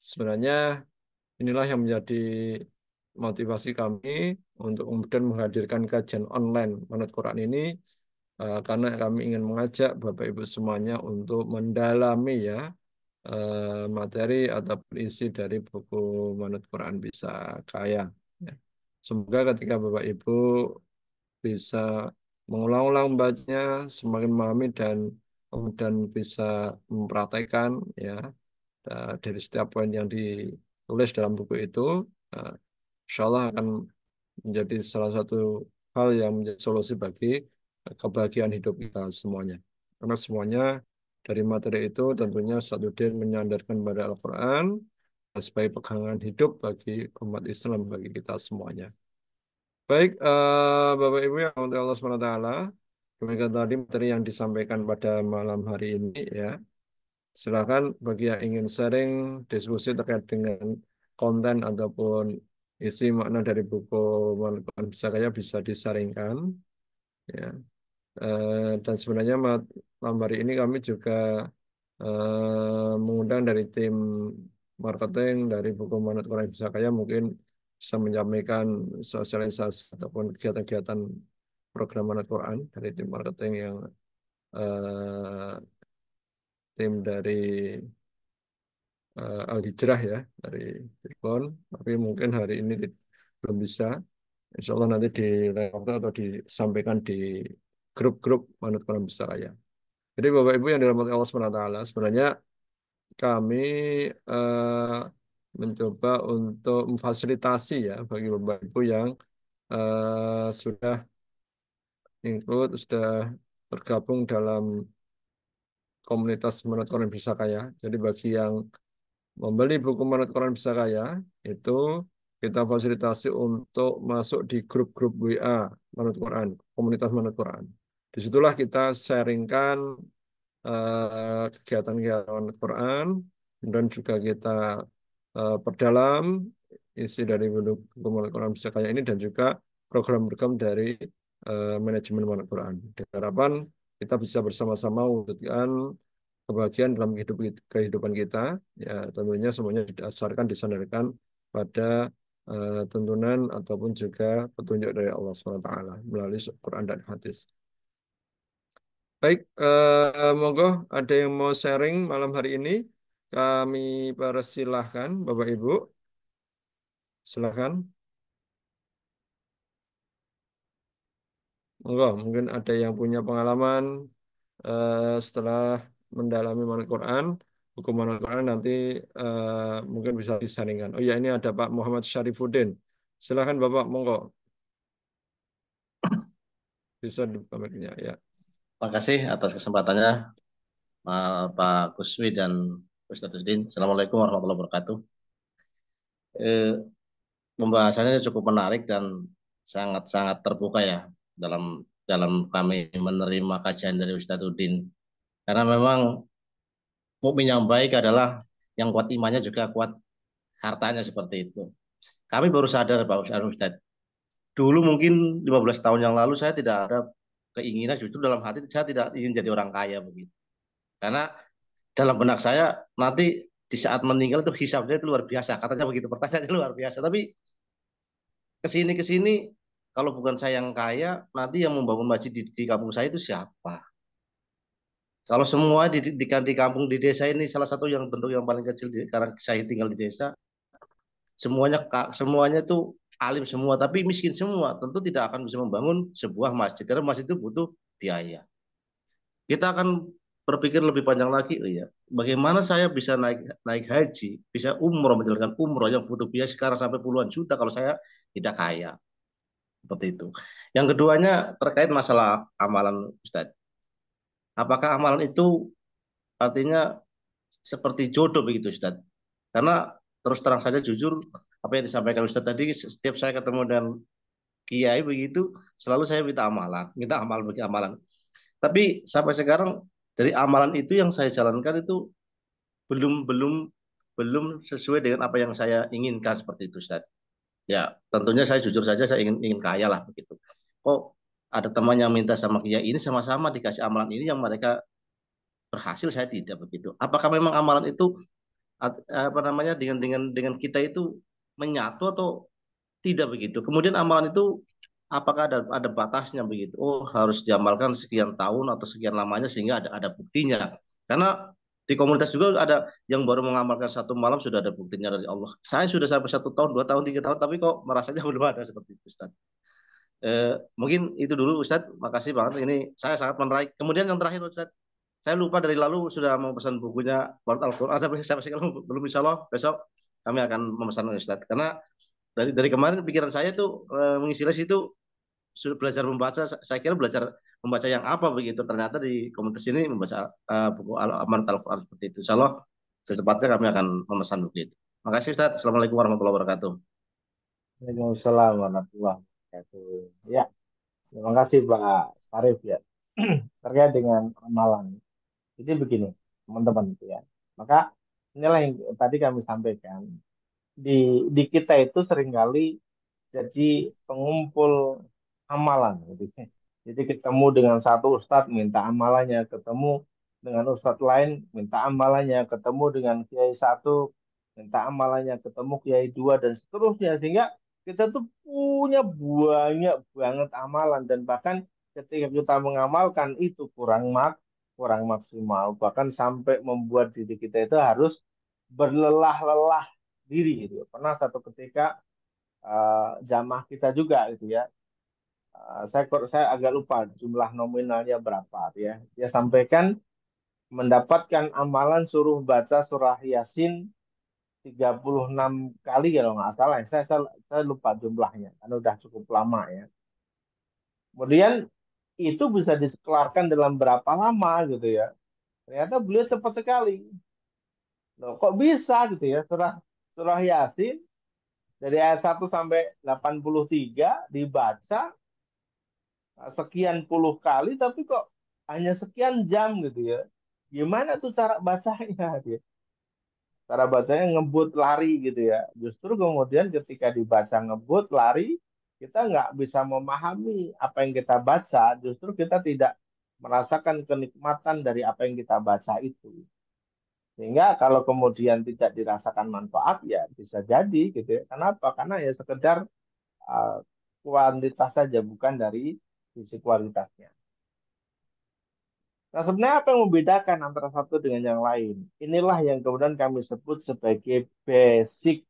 sebenarnya inilah yang menjadi motivasi kami untuk kemudian menghadirkan kajian online Manut Quran ini karena kami ingin mengajak Bapak Ibu semuanya untuk mendalami ya materi ataupun isi dari buku Manut Quran Bisa Kaya. Ya. Semoga ketika Bapak Ibu bisa mengulang-ulang membacanya, semakin memahami dan kemudian bisa mempraktekkan ya dari setiap poin yang ditulis dalam buku itu, eh, insya Allah akan menjadi salah satu hal yang menjadi solusi bagi kebahagiaan hidup kita semuanya. Karena semuanya dari materi itu tentunya Saduddin menyandarkan pada Al-Quran sebagai pegangan hidup bagi umat Islam, bagi kita semuanya. Baik, Bapak Ibu yang untuk Allah SWT, demikian tadi materi yang disampaikan pada malam hari ini ya. Silakan bagi yang ingin sharing diskusi terkait dengan konten ataupun isi makna dari buku Manfaat Bisa bisa disaringkan ya. Dan sebenarnya malam hari ini kami juga mengundang dari tim marketing dari buku Manut Quran Bisa Kaya mungkin bisa menyampaikan sosialisasi ataupun kegiatan-kegiatan program Manut Quran dari tim marketing yang eh, tim dari Al-Hijrah ya dari Cirebon, tapi mungkin hari ini belum bisa. Insya Allah nanti di lain waktu atau disampaikan di grup-grup Manut Quran Besar ya. Jadi Bapak Ibu yang dirahmati Allah SWT, sebenarnya kami eh, mencoba untuk memfasilitasi ya bagi Bapak Ibu yang sudah include, sudah tergabung dalam komunitas Manut Quran Bisa Kaya. Jadi bagi yang membeli buku Manut Quran Bisa Kaya itu kita fasilitasi untuk masuk di grup-grup WA Manut Quran, komunitas Manut Quran. Disitulah kita sharingkan kegiatan-kegiatan Manut Quran dan juga kita perdalam isi dari buku Manut Quran Bisa Kaya ini dan juga program-program dari manajemen Manut Quran. Dengan harapan kita bisa bersama-sama mewujudkan kebahagiaan dalam kehidupan kita, ya tentunya semuanya didasarkan, disandarkan pada tuntunan ataupun juga petunjuk dari Allah SWT melalui Quran dan hadis. Baik, monggo ada yang mau sharing malam hari ini, kami persilahkan Bapak Ibu, silahkan. Monggo, mungkin ada yang punya pengalaman setelah mendalami Manhaj Quran, buku Manhaj Quran nanti mungkin bisa disandingkan. Oh ya, ini ada Pak Muhammad Syarifuddin. Silakan Bapak, monggo. Bisa dibuka mic-nya ya. Terima kasih atas kesempatannya, Pak Kuswi dan Ustadz Udin. Assalamualaikum warahmatullahi wabarakatuh. Pembahasannya cukup menarik dan sangat-sangat terbuka ya dalam dalam kami menerima kajian dari Ustadz Udin. Karena memang mukmin yang baik adalah yang kuat imannya juga kuat hartanya seperti itu. Kami baru sadar Pak Ustadz. Dulu mungkin 15 tahun yang lalu saya tidak ada keinginan, justru dalam hati saya tidak ingin jadi orang kaya begitu. Karena dalam benak saya nanti di saat meninggal itu hisabnya itu luar biasa, katanya begitu, pertanyaannya luar biasa. Tapi kesini kalau bukan saya yang kaya, nanti yang membangun masjid di kampung saya itu siapa? Kalau semua di kampung di desa ini salah satu yang bentuk yang paling kecil karena saya tinggal di desa, semuanya tuh alim semua tapi miskin semua, tentu tidak akan bisa membangun sebuah masjid karena masjid itu butuh biaya. Kita akan berpikir lebih panjang lagi, oh ya, bagaimana saya bisa naik naik haji, bisa umroh, menjalankan umroh yang butuh biaya sekarang sampai puluhan juta kalau saya tidak kaya. Seperti itu. Yang keduanya terkait masalah amalan, Ustadz. Apakah amalan itu artinya seperti jodoh begitu, Ustadz? Karena terus terang saja jujur, apa yang disampaikan Ustadz tadi, setiap saya ketemu dengan kiai begitu, selalu saya minta amal bagi amalan. Tapi sampai sekarang dari amalan itu yang saya jalankan itu belum belum belum sesuai dengan apa yang saya inginkan seperti itu, Ustaz. Ya, tentunya saya jujur saja saya ingin ingin kaya lah begitu. Kok ada teman yang minta sama kiai ini sama-sama dikasih amalan ini yang mereka berhasil, saya tidak begitu. Apakah memang amalan itu apa namanya dengan kita itu menyatu atau tidak begitu? Kemudian amalan itu apakah ada batasnya begitu? Oh, harus diamalkan sekian tahun atau sekian lamanya sehingga ada buktinya. Karena di komunitas juga ada yang baru mengamalkan satu malam sudah ada buktinya dari Allah. Saya sudah sampai 1 tahun, 2 tahun, 3 tahun, tapi kok merasanya belum ada seperti itu, Ustaz. Mungkin itu dulu, Ustaz. Makasih banget. Ini saya sangat menarik. Kemudian yang terakhir, Ustaz. Saya lupa dari lalu sudah mau pesan bukunya Barat Al-Quran. Saya masih kalau belum, insya Allah besok kami akan memesan Ustaz. Karena dari kemarin pikiran saya tuh mengisi les itu sudah belajar membaca. Saya kira belajar membaca yang apa begitu. Ternyata di komunitas ini membaca buku Amanat Al-Quran seperti itu. Insya Allah secepatnya kami akan memesan buku itu. Makasih Ustaz. Assalamualaikum warahmatullahi wabarakatuh. Waalaikumsalam warahmatullahi wabarakatuh. Ya, terima kasih Pak Sarif ya. Terkait dengan amalan. Jadi begini, teman-teman itu ya. Maka inilah yang tadi kami sampaikan. Di kita itu seringkali jadi pengumpul amalan gitu. Jadi ketemu dengan satu ustadz minta amalannya, ketemu dengan ustadz lain minta amalannya, ketemu dengan kiai satu minta amalannya, ketemu kiai dua dan seterusnya sehingga kita tuh punya banyak banget amalan dan bahkan ketika kita mengamalkan itu kurang maksimal bahkan sampai membuat diri kita itu harus berlelah-lelah diri gitu. Pernah satu ketika jamaah kita juga gitu ya. Saya agak lupa jumlah nominalnya berapa ya. Dia sampaikan mendapatkan amalan suruh baca surah Yasin 36 kali kalau nggak salah. Saya lupa jumlahnya karena udah cukup lama ya. Kemudian itu bisa dikelarkan dalam berapa lama gitu ya. Ternyata beliau cepat sekali. Loh, kok bisa gitu ya surah surah Yasin dari ayat 1 sampai 83 dibaca sekian puluh kali tapi kok hanya sekian jam gitu ya. Gimana tuh cara bacanya gitu. Cara bacanya ngebut lari gitu ya. Justru kemudian ketika dibaca ngebut lari kita nggak bisa memahami apa yang kita baca. Justru kita tidak merasakan kenikmatan dari apa yang kita baca itu. Sehingga kalau kemudian tidak dirasakan manfaat ya bisa jadi gitu ya. Kenapa? Karena ya sekedar uh, kuantitas saja bukan dari sisi kualitasnya. Nah, sebenarnya apa yang membedakan antara satu dengan yang lain? Inilah yang kemudian kami sebut sebagai basic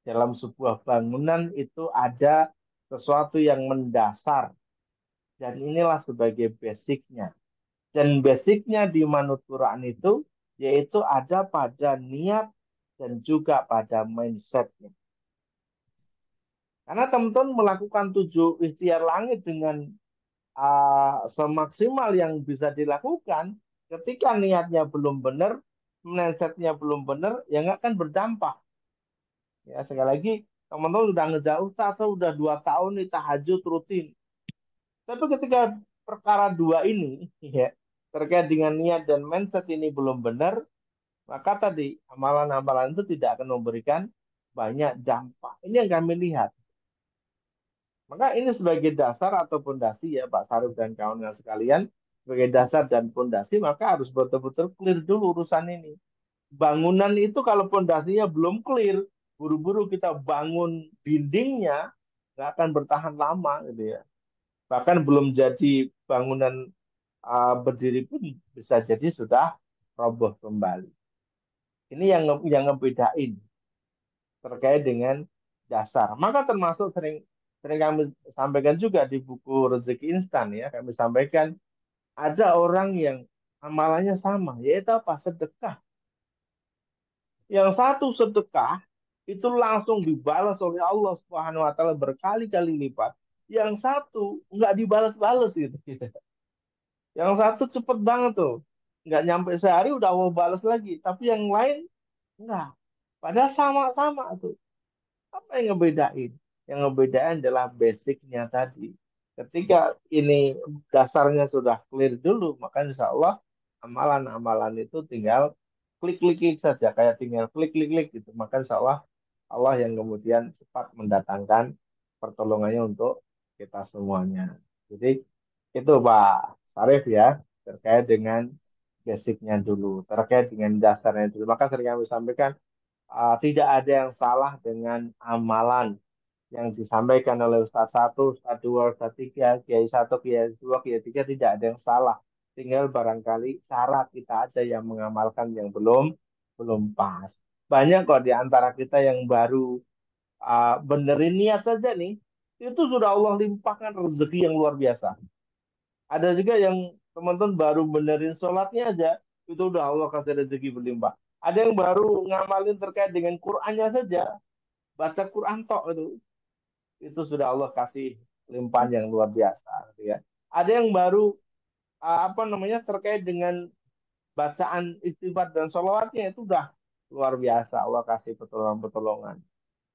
dalam sebuah bangunan itu ada sesuatu yang mendasar dan inilah sebagai basicnya. Dan basicnya di Manut Quran itu yaitu ada pada niat dan juga pada mindsetnya. Karena teman-teman melakukan 7 ikhtiar langit dengan semaksimal yang bisa dilakukan, ketika niatnya belum benar, mindsetnya belum benar, ya nggak akan berdampak. Ya sekali lagi, teman-teman udah ngejar Ustaz, saya udah 2 tahun nih tahajud rutin. Tapi ketika perkara dua ini, ya, terkait dengan niat dan mindset ini belum benar, maka tadi amalan-amalan itu tidak akan memberikan banyak dampak. Ini yang kami lihat. Maka ini sebagai dasar atau pondasi ya Pak Sarif dan kawan-kawan sekalian, sebagai dasar dan pondasi maka harus betul-betul clear dulu urusan ini. Bangunan itu kalau pondasinya belum clear, buru-buru kita bangun dindingnya nggak akan bertahan lama gitu ya. Bahkan belum jadi bangunan berdiri pun bisa jadi sudah roboh kembali. Ini yang ngebedain terkait dengan dasar. Maka termasuk sering sering kami sampaikan juga di buku Rezeki Instan ya, kami sampaikan ada orang yang amalannya sama, yaitu apa? Sedekah. Yang satu sedekah itu langsung dibalas oleh Allah Subhanahu wa taala berkali-kali lipat. Yang satu nggak dibalas-balas gitu. Yang satu cepet banget tuh. Nggak nyampe sehari udah Allah balas lagi. Tapi yang lain enggak. Padahal sama-sama tuh. Apa yang ngebedain? Yang ngebedain adalah basicnya tadi. Ketika ini dasarnya sudah clear dulu, maka insya Allah amalan-amalan itu tinggal klik-klik saja. Kayak tinggal klik-klik gitu. Maka insya Allah Allah yang kemudian cepat mendatangkan pertolongannya untuk kita semuanya. Jadi itu Pak Sarif ya, terkait dengan basicnya dulu, terkait dengan dasarnya dulu. Maka sering kami sampaikan, tidak ada yang salah dengan amalan yang disampaikan oleh Ustadz satu, Ustadz dua, Ustadz tiga, Kiai satu, Kiai dua, Kiai tiga, tidak ada yang salah. Tinggal barangkali cara kita aja yang mengamalkan yang belum pas. Banyak kok di antara kita yang baru benerin niat saja nih, itu sudah Allah limpahkan rezeki yang luar biasa. Ada juga yang teman-teman baru benerin sholatnya aja, itu udah Allah kasih rezeki berlimpah. Ada yang baru ngamalin terkait dengan Qur'annya saja, baca Qur'an tok itu sudah Allah kasih limpahan yang luar biasa, gitu ya. Ada yang baru apa namanya terkait dengan bacaan istighfar dan sholawatnya itu udah luar biasa Allah kasih pertolongan-pertolongan.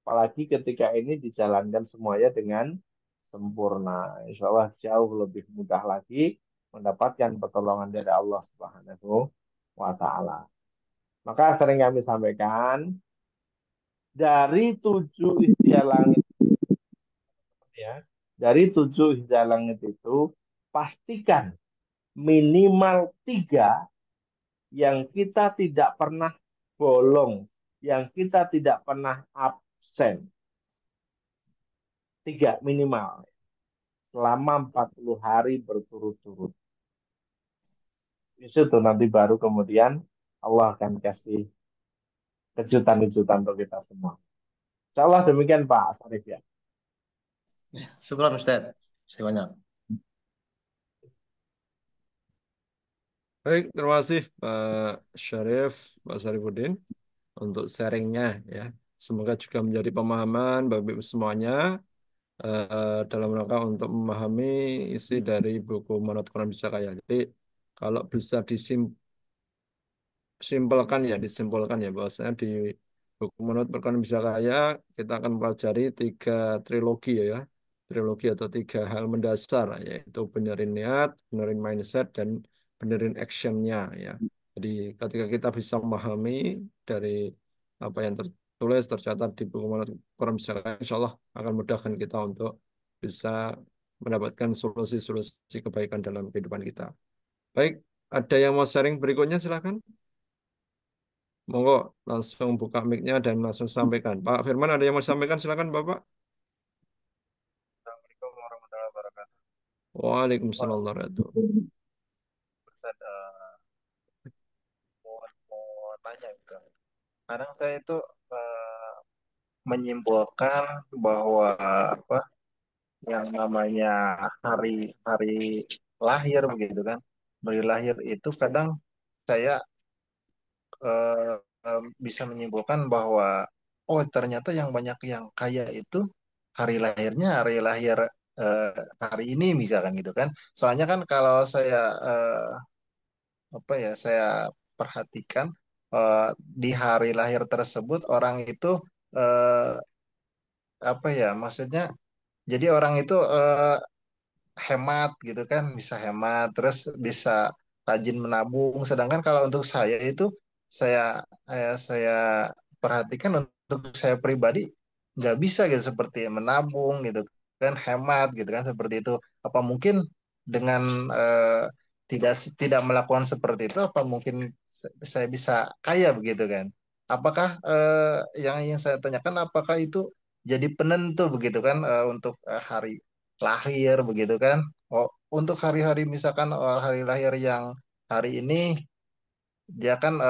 Apalagi ketika ini dijalankan semuanya dengan sempurna. Insya Allah jauh lebih mudah lagi mendapatkan pertolongan dari Allah Subhanahu wa Ta'ala. Maka sering kami sampaikan, dari 7 ikhtiar langit ya, dari 7 ikhtiar langit itu pastikan minimal 3 yang kita tidak pernah bolong, yang kita tidak pernah absen. 3 minimal selama 40 hari berturut-turut. Itu nanti baru kemudian Allah akan kasih kejutan-kejutan untuk kita semua. Insya Allah demikian Pak Sarif ya. Syukur Ustaz. Terima kasih banyak. Baik, terima kasih Pak Syarif, Pak Syarifuddin untuk sharingnya ya. Semoga juga menjadi pemahaman bagi semuanya dalam rangka untuk memahami isi dari buku Manut Quran Bisa Kaya. Jadi kalau bisa disimpulkan ya bahwasanya di buku Manut Quran Bisa Kaya kita akan pelajari 3 trilogi ya, trilogi atau 3 hal mendasar yaitu benerin niat, benerin mindset dan benerin actionnya ya. Jadi ketika kita bisa memahami dari apa yang tertulis tercatat di buku Manut Quran Bisa Kaya, insya Allah akan mudahkan kita untuk bisa mendapatkan solusi-solusi kebaikan dalam kehidupan kita. Baik, ada yang mau sharing berikutnya silakan. Monggo langsung buka mic-nya dan langsung sampaikan. Pak Firman ada yang mau sampaikan silakan Bapak. Assalamualaikum warahmatullahi wabarakatuh. Waalaikumsalam Wah, warahmatullahi wabarakatuh. Ustaz, mau tanya gitu. Kadang saya itu menyimpulkan bahwa apa yang namanya hari hari lahir begitu kan, hari lahir itu kadang saya eh, bisa menyimpulkan bahwa oh ternyata yang banyak yang kaya itu hari lahirnya hari lahir eh, hari ini misalkan gitu kan. Soalnya kan kalau saya apa ya saya perhatikan eh, di hari lahir tersebut orang itu eh, apa ya maksudnya jadi orang itu hemat gitu kan bisa hemat terus bisa rajin menabung sedangkan kalau untuk saya itu saya perhatikan untuk saya pribadi nggak bisa gitu seperti menabung gitu kan hemat gitu kan seperti itu apa mungkin dengan tidak tidak melakukan seperti itu apa mungkin saya bisa kaya begitu kan apakah yang ingin saya tanyakan apakah itu jadi penentu begitu kan untuk hari lahir begitu kan. Oh, untuk hari-hari misalkan hari lahir yang hari ini dia kan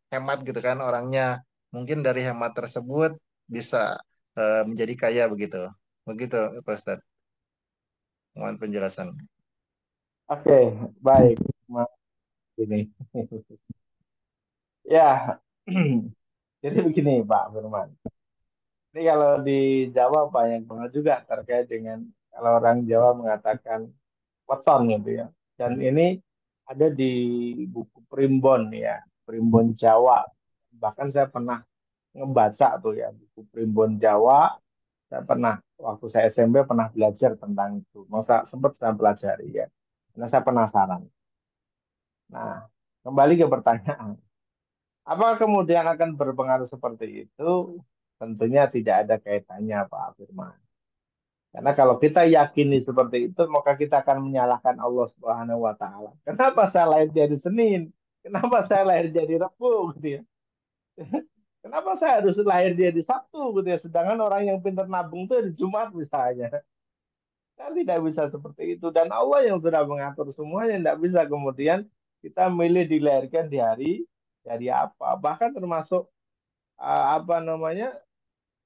hemat gitu kan orangnya. Mungkin dari hemat tersebut bisa menjadi kaya begitu. Begitu, Pak Ustadz. Mohon penjelasan. Oke, baik. Mas, ini. Ya, jadi begini Pak Firman. Ini kalau di Jawa banyak banget juga terkait dengan kalau orang Jawa mengatakan weton gitu ya. Dan ini ada di buku Primbon ya, Primbon Jawa. Bahkan saya pernah ngebaca tuh ya buku Primbon Jawa. Saya pernah waktu saya SMP pernah belajar tentang itu. Masa sempat saya pelajari ya. Karena saya penasaran. Nah, kembali ke pertanyaan. Apa kemudian akan berpengaruh seperti itu? Tentunya tidak ada kaitannya Pak Firman. Karena kalau kita yakini seperti itu, maka kita akan menyalahkan Allah Subhanahu wa taala. Kenapa saya lahir jadi Senin? Kenapa saya lahir jadi Rabu gitu ya? Kenapa saya harus lahir jadi Sabtu gitu ya? Sedangkan orang yang pintar nabung itu di Jumat misalnya. Kan tidak bisa seperti itu dan Allah yang sudah mengatur semuanya tidak bisa kemudian kita milih dilahirkan di hari apa. Bahkan termasuk apa namanya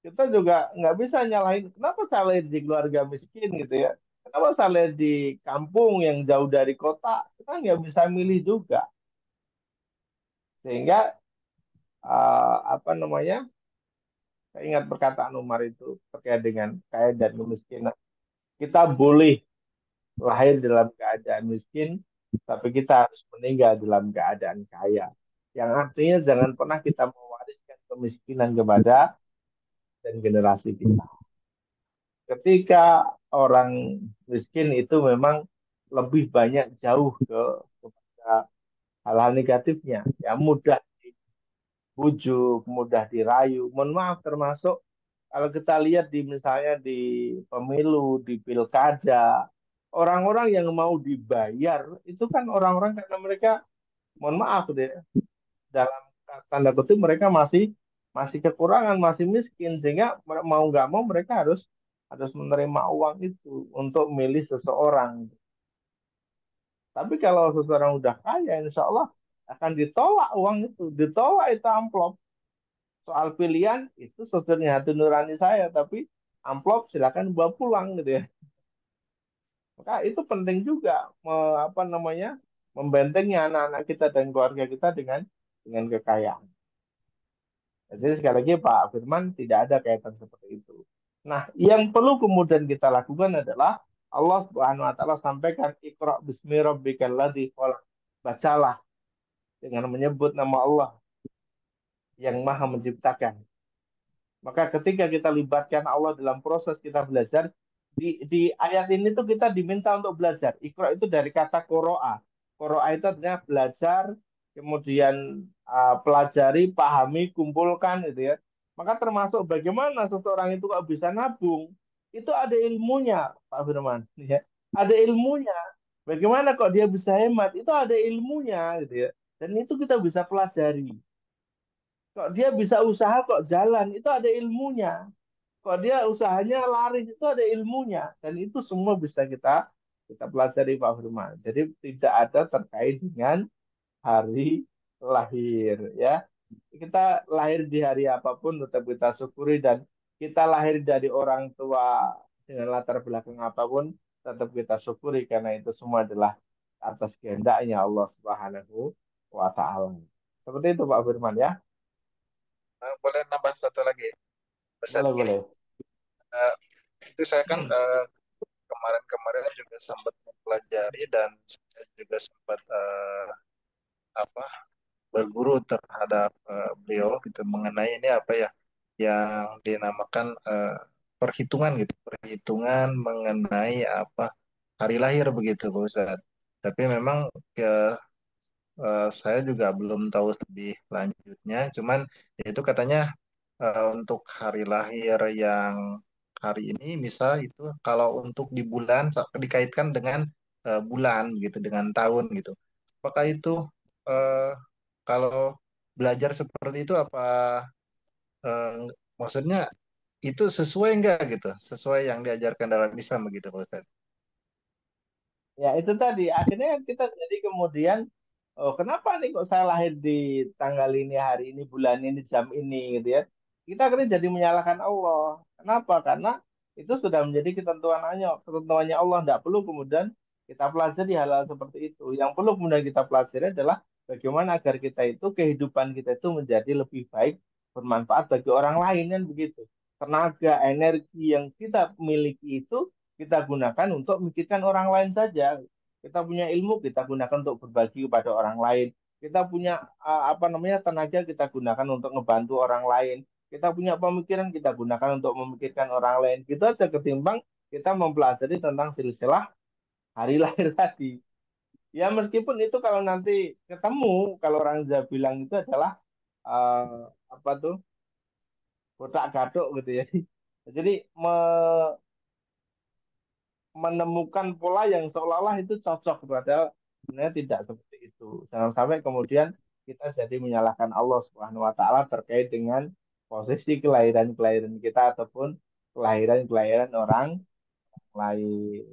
kita juga nggak bisa nyalahin kenapa saya lahir di keluarga miskin gitu ya, kenapa saya lahir di kampung yang jauh dari kota, kita nggak bisa milih juga. Sehingga apa namanya, saya ingat perkataan Umar itu terkait dengan kaya dan kemiskinan, kita boleh lahir dalam keadaan miskin tapi kita harus meninggal dalam keadaan kaya, yang artinya jangan pernah kita mewariskan kemiskinan kepada dan generasi kita. Ketika orang miskin itu memang lebih banyak jauh kepada hal-hal negatifnya, ya mudah dibujuk, mudah dirayu. Mohon maaf termasuk kalau kita lihat di misalnya di pemilu, di pilkada, orang-orang yang mau dibayar itu kan orang-orang karena mereka, mohon maaf deh, dalam tanda kutip mereka masih masih kekurangan, masih miskin sehingga mau nggak mau mereka harus harus menerima uang itu untuk milih seseorang. Tapi kalau seseorang udah kaya, insya Allah akan ditolak uang itu, ditolak itu amplop. Soal pilihan itu sesuai hati nurani saya, tapi amplop silakan bawa pulang gitu ya. Maka itu penting juga apa namanya membentengi anak-anak kita dan keluarga kita dengan kekayaan. Jadi sekali lagi Pak Firman tidak ada kaitan seperti itu. Nah, yang perlu kemudian kita lakukan adalah Allah Subhanahu wa taala sampaikan Iqra bismi rabbikal ladzi khalaq. Bacalah dengan menyebut nama Allah yang Maha menciptakan. Maka ketika kita libatkan Allah dalam proses kita belajar, di ayat ini tuh kita diminta untuk belajar. Iqra itu dari kata qoro'a. Qoro'a itu artinya belajar, kemudian pelajari, pahami, kumpulkan gitu ya. Maka termasuk bagaimana seseorang itu kok bisa nabung. Itu ada ilmunya, Pak Firman. Ya. Ada ilmunya. Bagaimana kok dia bisa hemat? Itu ada ilmunya gitu ya. Dan itu kita bisa pelajari. Kok dia bisa usaha kok jalan, itu ada ilmunya. Kok dia usahanya laris, itu ada ilmunya. Dan itu semua bisa kita kita pelajari Pak Firman. Jadi tidak ada terkait dengan hari lahir ya. Kita lahir di hari apapun tetap kita syukuri dan kita lahir dari orang tua dengan latar belakang apapun tetap kita syukuri karena itu semua adalah atas kehendaknya Allah Subhanahu wa taala. Seperti itu Pak Firman ya. Boleh nambah satu lagi, Ustaz, Boleh, gini. boleh. Eh, itu saya kan kemarin-kemarin juga sempat mempelajari dan saya juga sempat apa berguru terhadap beliau gitu mengenai ini apa ya yang dinamakan perhitungan gitu, perhitungan mengenai apa hari lahir begitu Pak Ustadz. Tapi memang ke saya juga belum tahu lebih lanjutnya, cuman itu katanya untuk hari lahir yang hari ini misal itu kalau untuk di bulan dikaitkan dengan bulan gitu, dengan tahun gitu. Apakah itu eh, kalau belajar seperti itu apa eh, maksudnya itu sesuai enggak gitu, sesuai yang diajarkan dalam Islam begitu Pak Ustaz? Ya itu tadi akhirnya kita jadi kemudian, oh kenapa nih kok saya lahir di tanggal ini, hari ini, bulan ini, jam ini gitu ya. Kita akhirnya jadi menyalahkan Allah. Kenapa? Karena itu sudah menjadi ketentuannya Allah. Tidak perlu kemudian kita pelajari hal-hal seperti itu. Yang perlu kemudian kita pelajari adalah bagaimana agar kita itu, kehidupan kita itu menjadi lebih baik, bermanfaat bagi orang lain kan begitu. Tenaga, energi yang kita miliki itu kita gunakan untuk memikirkan orang lain saja. Kita punya ilmu, kita gunakan untuk berbagi kepada orang lain. Kita punya apa namanya tenaga, kita gunakan untuk ngebantu orang lain. Kita punya pemikiran, kita gunakan untuk memikirkan orang lain. Gitu aja ketimbang kita mempelajari tentang silsilah hari lahir tadi. Ya meskipun itu kalau nanti ketemu, kalau orang Jawa bilang itu adalah apa tuh, kotak gadok gitu ya. Jadi menemukan pola yang seolah-olah itu cocok, padahal sebenarnya tidak seperti itu. Jangan sampai kemudian kita jadi menyalahkan Allah Subhanahu wa taala terkait dengan posisi kelahiran-kelahiran kita ataupun kelahiran-kelahiran orang lain.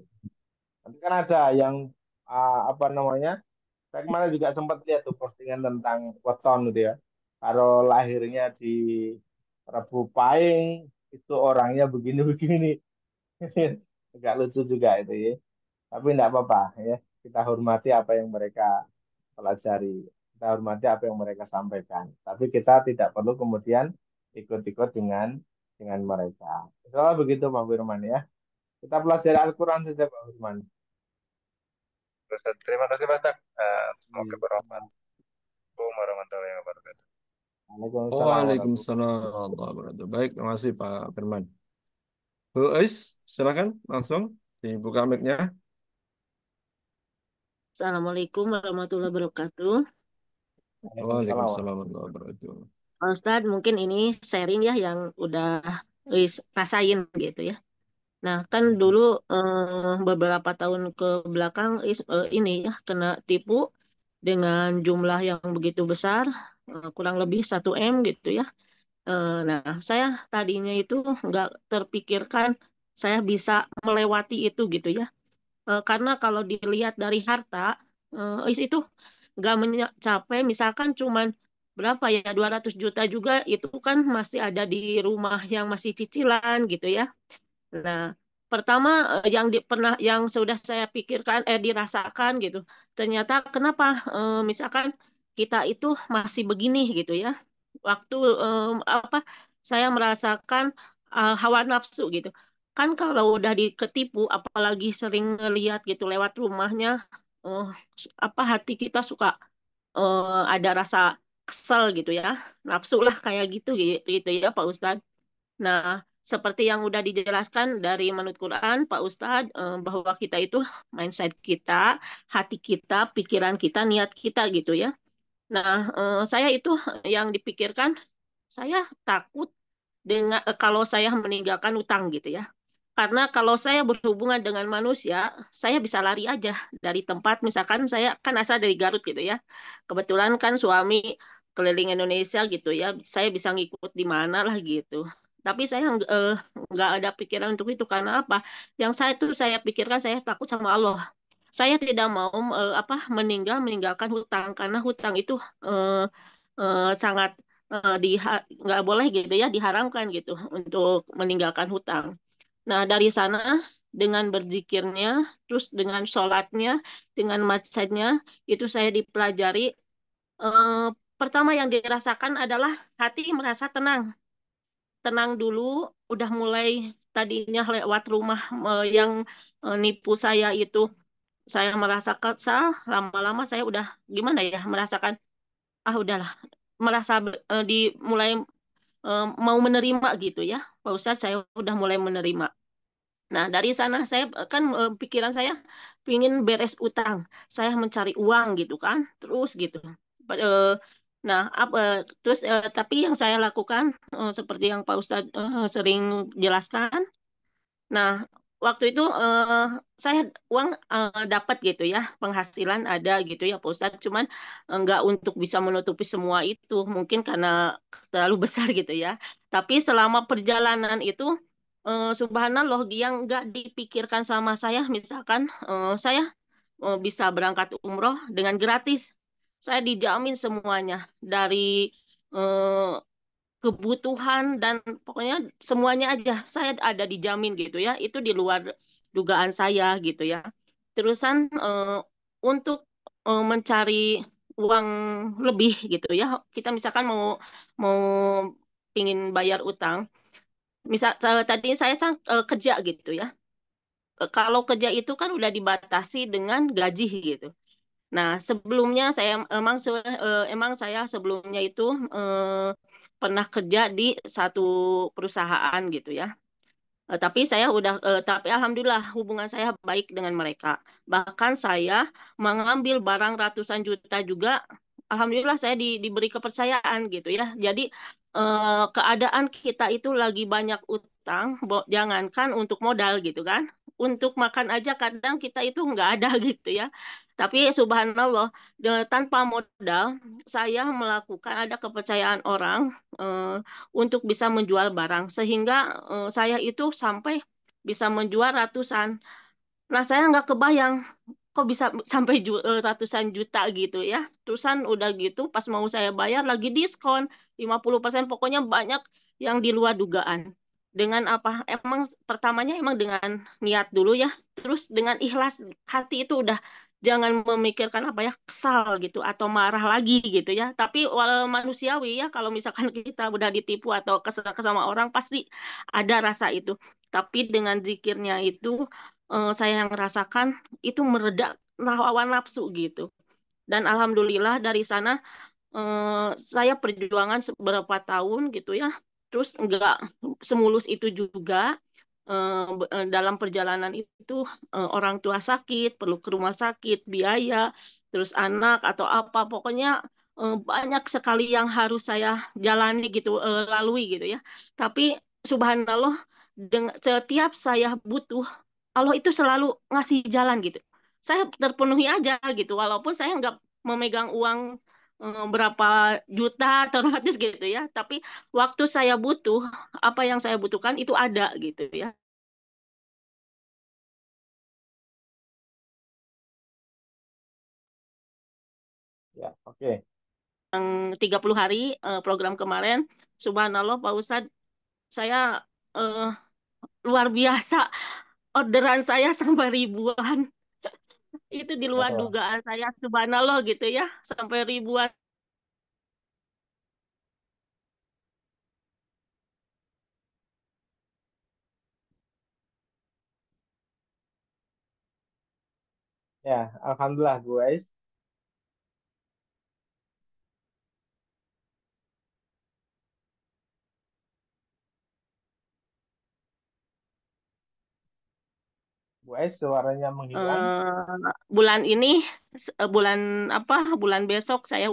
Nanti kan ada yang apa namanya? Saya kemarin juga sempat lihat tuh postingan tentang weton gitu ya. Kalau lahirnya di Rebu Pahing itu orangnya begini-begini. Agak lucu juga itu ya. Tapi tidak apa-apa ya. Kita hormati apa yang mereka pelajari. Kita hormati apa yang mereka sampaikan. Tapi kita tidak perlu kemudian ikut-ikut dengan mereka. Soalnya begitu Pak Firman ya. Kita pelajari Al-Quran saja Pak Firman. Ustaz, terima kasih Pak. Semoga Iya. bermanfaat. Assalamualaikum warahmatullahi wabarakatuh. Waalaikumsalam warahmatullahi Waalaikumsalam warahmatullahi wabarakatuh. Baik, terima kasih Pak Firman. Bu Ais, silakan langsung dibuka mic-nya. Assalamualaikum warahmatullahi wabarakatuh. Waalaikumsalam Waalaikumsalam warahmatullahi warahmatullahi wabarakatuh. Pak Ustadz, mungkin ini sharing ya yang udah rasain gitu ya. Nah, kan wabarakatuh. dulu beberapa tahun ke belakang ini ya kena tipu dengan jumlah yang begitu besar, kurang lebih 1 M gitu ya. Nah, saya tadinya itu nggak terpikirkan saya bisa melewati itu gitu ya. Karena kalau dilihat dari harta, itu nggak mencapai misalkan cuman berapa ya 200 juta juga itu kan masih ada di rumah yang masih cicilan gitu ya. Nah, pertama pernah yang sudah saya pikirkan dirasakan gitu. Ternyata kenapa misalkan kita itu masih begini gitu ya. Waktu apa saya merasakan hawa nafsu gitu. Kan kalau udah diketipu apalagi sering ngelihat gitu lewat rumahnya eh, apa hati kita suka ada rasa kesel gitu ya. Nafsu lah kayak gitu ya Pak Ustadz. Nah, seperti yang udah dijelaskan dari menurut Quran, Pak Ustadz, bahwa kita itu mindset kita, hati kita, pikiran kita, niat kita gitu ya. Nah, saya itu yang dipikirkan, saya takut dengan kalau saya meninggalkan utang gitu ya. Karena kalau saya berhubungan dengan manusia, saya bisa lari aja dari tempat, misalkan saya kan asal dari Garut gitu ya. Kebetulan kan suami keliling Indonesia gitu ya, saya bisa ngikut di mana lah gitu. Tapi saya nggak ada pikiran untuk itu karena apa? Yang saya pikirkan saya takut sama Allah. Saya tidak mau meninggalkan hutang karena hutang itu eh, sangat nggak boleh gitu ya diharamkan gitu untuk meninggalkan hutang. Nah, dari sana dengan berzikirnya, terus dengan sholatnya, dengan macetnya, itu saya dipelajari. Eh, Pertama yang dirasakan adalah hati merasa tenang. Tenang dulu, udah mulai tadinya lewat rumah yang nipu saya itu, saya merasa kesal, lama-lama saya udah gimana ya, merasakan, ah udahlah, merasa mulai mau menerima gitu ya. Pak Ustadz, saya udah mulai menerima. Nah, dari sana saya kan pikiran saya pingin beres utang. Saya mencari uang gitu kan, terus gitu. Eh, Nah, terus tapi yang saya lakukan seperti yang Pak Ustadz sering jelaskan. Nah, waktu itu saya uang dapat gitu ya, penghasilan ada gitu ya Pak Ustadz. Cuman nggak untuk bisa menutupi semua itu, mungkin karena terlalu besar gitu ya. Tapi selama perjalanan itu subhanallah yang nggak dipikirkan sama saya misalkan saya bisa berangkat umroh dengan gratis. Saya dijamin semuanya dari eh, kebutuhan dan pokoknya semuanya aja saya ada dijamin gitu ya. Itu di luar dugaan saya gitu ya. Terusan untuk mencari uang lebih gitu ya. Kita misalkan mau mau ingin bayar utang. Misal tadi saya kerja gitu ya. Kalau kerja itu kan udah dibatasi dengan gaji gitu. Nah, sebelumnya saya emang saya sebelumnya itu pernah kerja di satu perusahaan gitu ya. Tapi alhamdulillah hubungan saya baik dengan mereka. Bahkan saya mengambil barang ratusan juta juga, alhamdulillah saya diberi kepercayaan gitu ya. Jadi keadaan kita itu lagi banyak utang, jangankan untuk modal gitu kan. Untuk makan aja kadang kita itu nggak ada gitu ya. Tapi subhanallah, tanpa modal saya melakukan ada kepercayaan orang eh, untuk bisa menjual barang sehingga saya itu sampai bisa menjual ratusan. Nah, saya nggak kebayang kok bisa sampai ratusan juta gitu ya. Terusan udah gitu pas mau saya bayar lagi diskon 50%, pokoknya banyak yang di luar dugaan. Dengan apa? Emang pertamanya emang dengan niat dulu ya. Terus dengan ikhlas hati itu udah jangan memikirkan apa ya kesal gitu atau marah lagi gitu ya. Tapi walau manusiawi ya kalau misalkan kita udah ditipu atau kesel sama orang pasti ada rasa itu. Tapi dengan zikirnya itu saya yang merasakan itu mereda lawan nafsu gitu. Dan alhamdulillah dari sana saya perjuangan beberapa tahun gitu ya. Terus nggak semulus itu juga. Dalam perjalanan itu orang tua sakit, perlu ke rumah sakit, biaya, terus anak atau apa, pokoknya banyak sekali yang harus saya jalani gitu, lalui gitu ya. Tapi subhanallah, setiap saya butuh, Allah itu selalu ngasih jalan gitu. Saya terpenuhi aja gitu, walaupun saya nggak memegang uang berapa juta atau ratus gitu ya. Tapi waktu saya butuh, apa yang saya butuhkan itu ada gitu ya. Ya, oke. Yang 30 hari program kemarin, subhanallah Pak Ustadz, saya eh, luar biasa. Orderan saya sampai ribuan. Itu di luar Oh, dugaan saya, subhanallah gitu ya. Sampai ribuan. ya, Alhamdulillah Bu Ais. Bu Ais suaranya menghilang. Bulan ini, bulan apa, bulan besok saya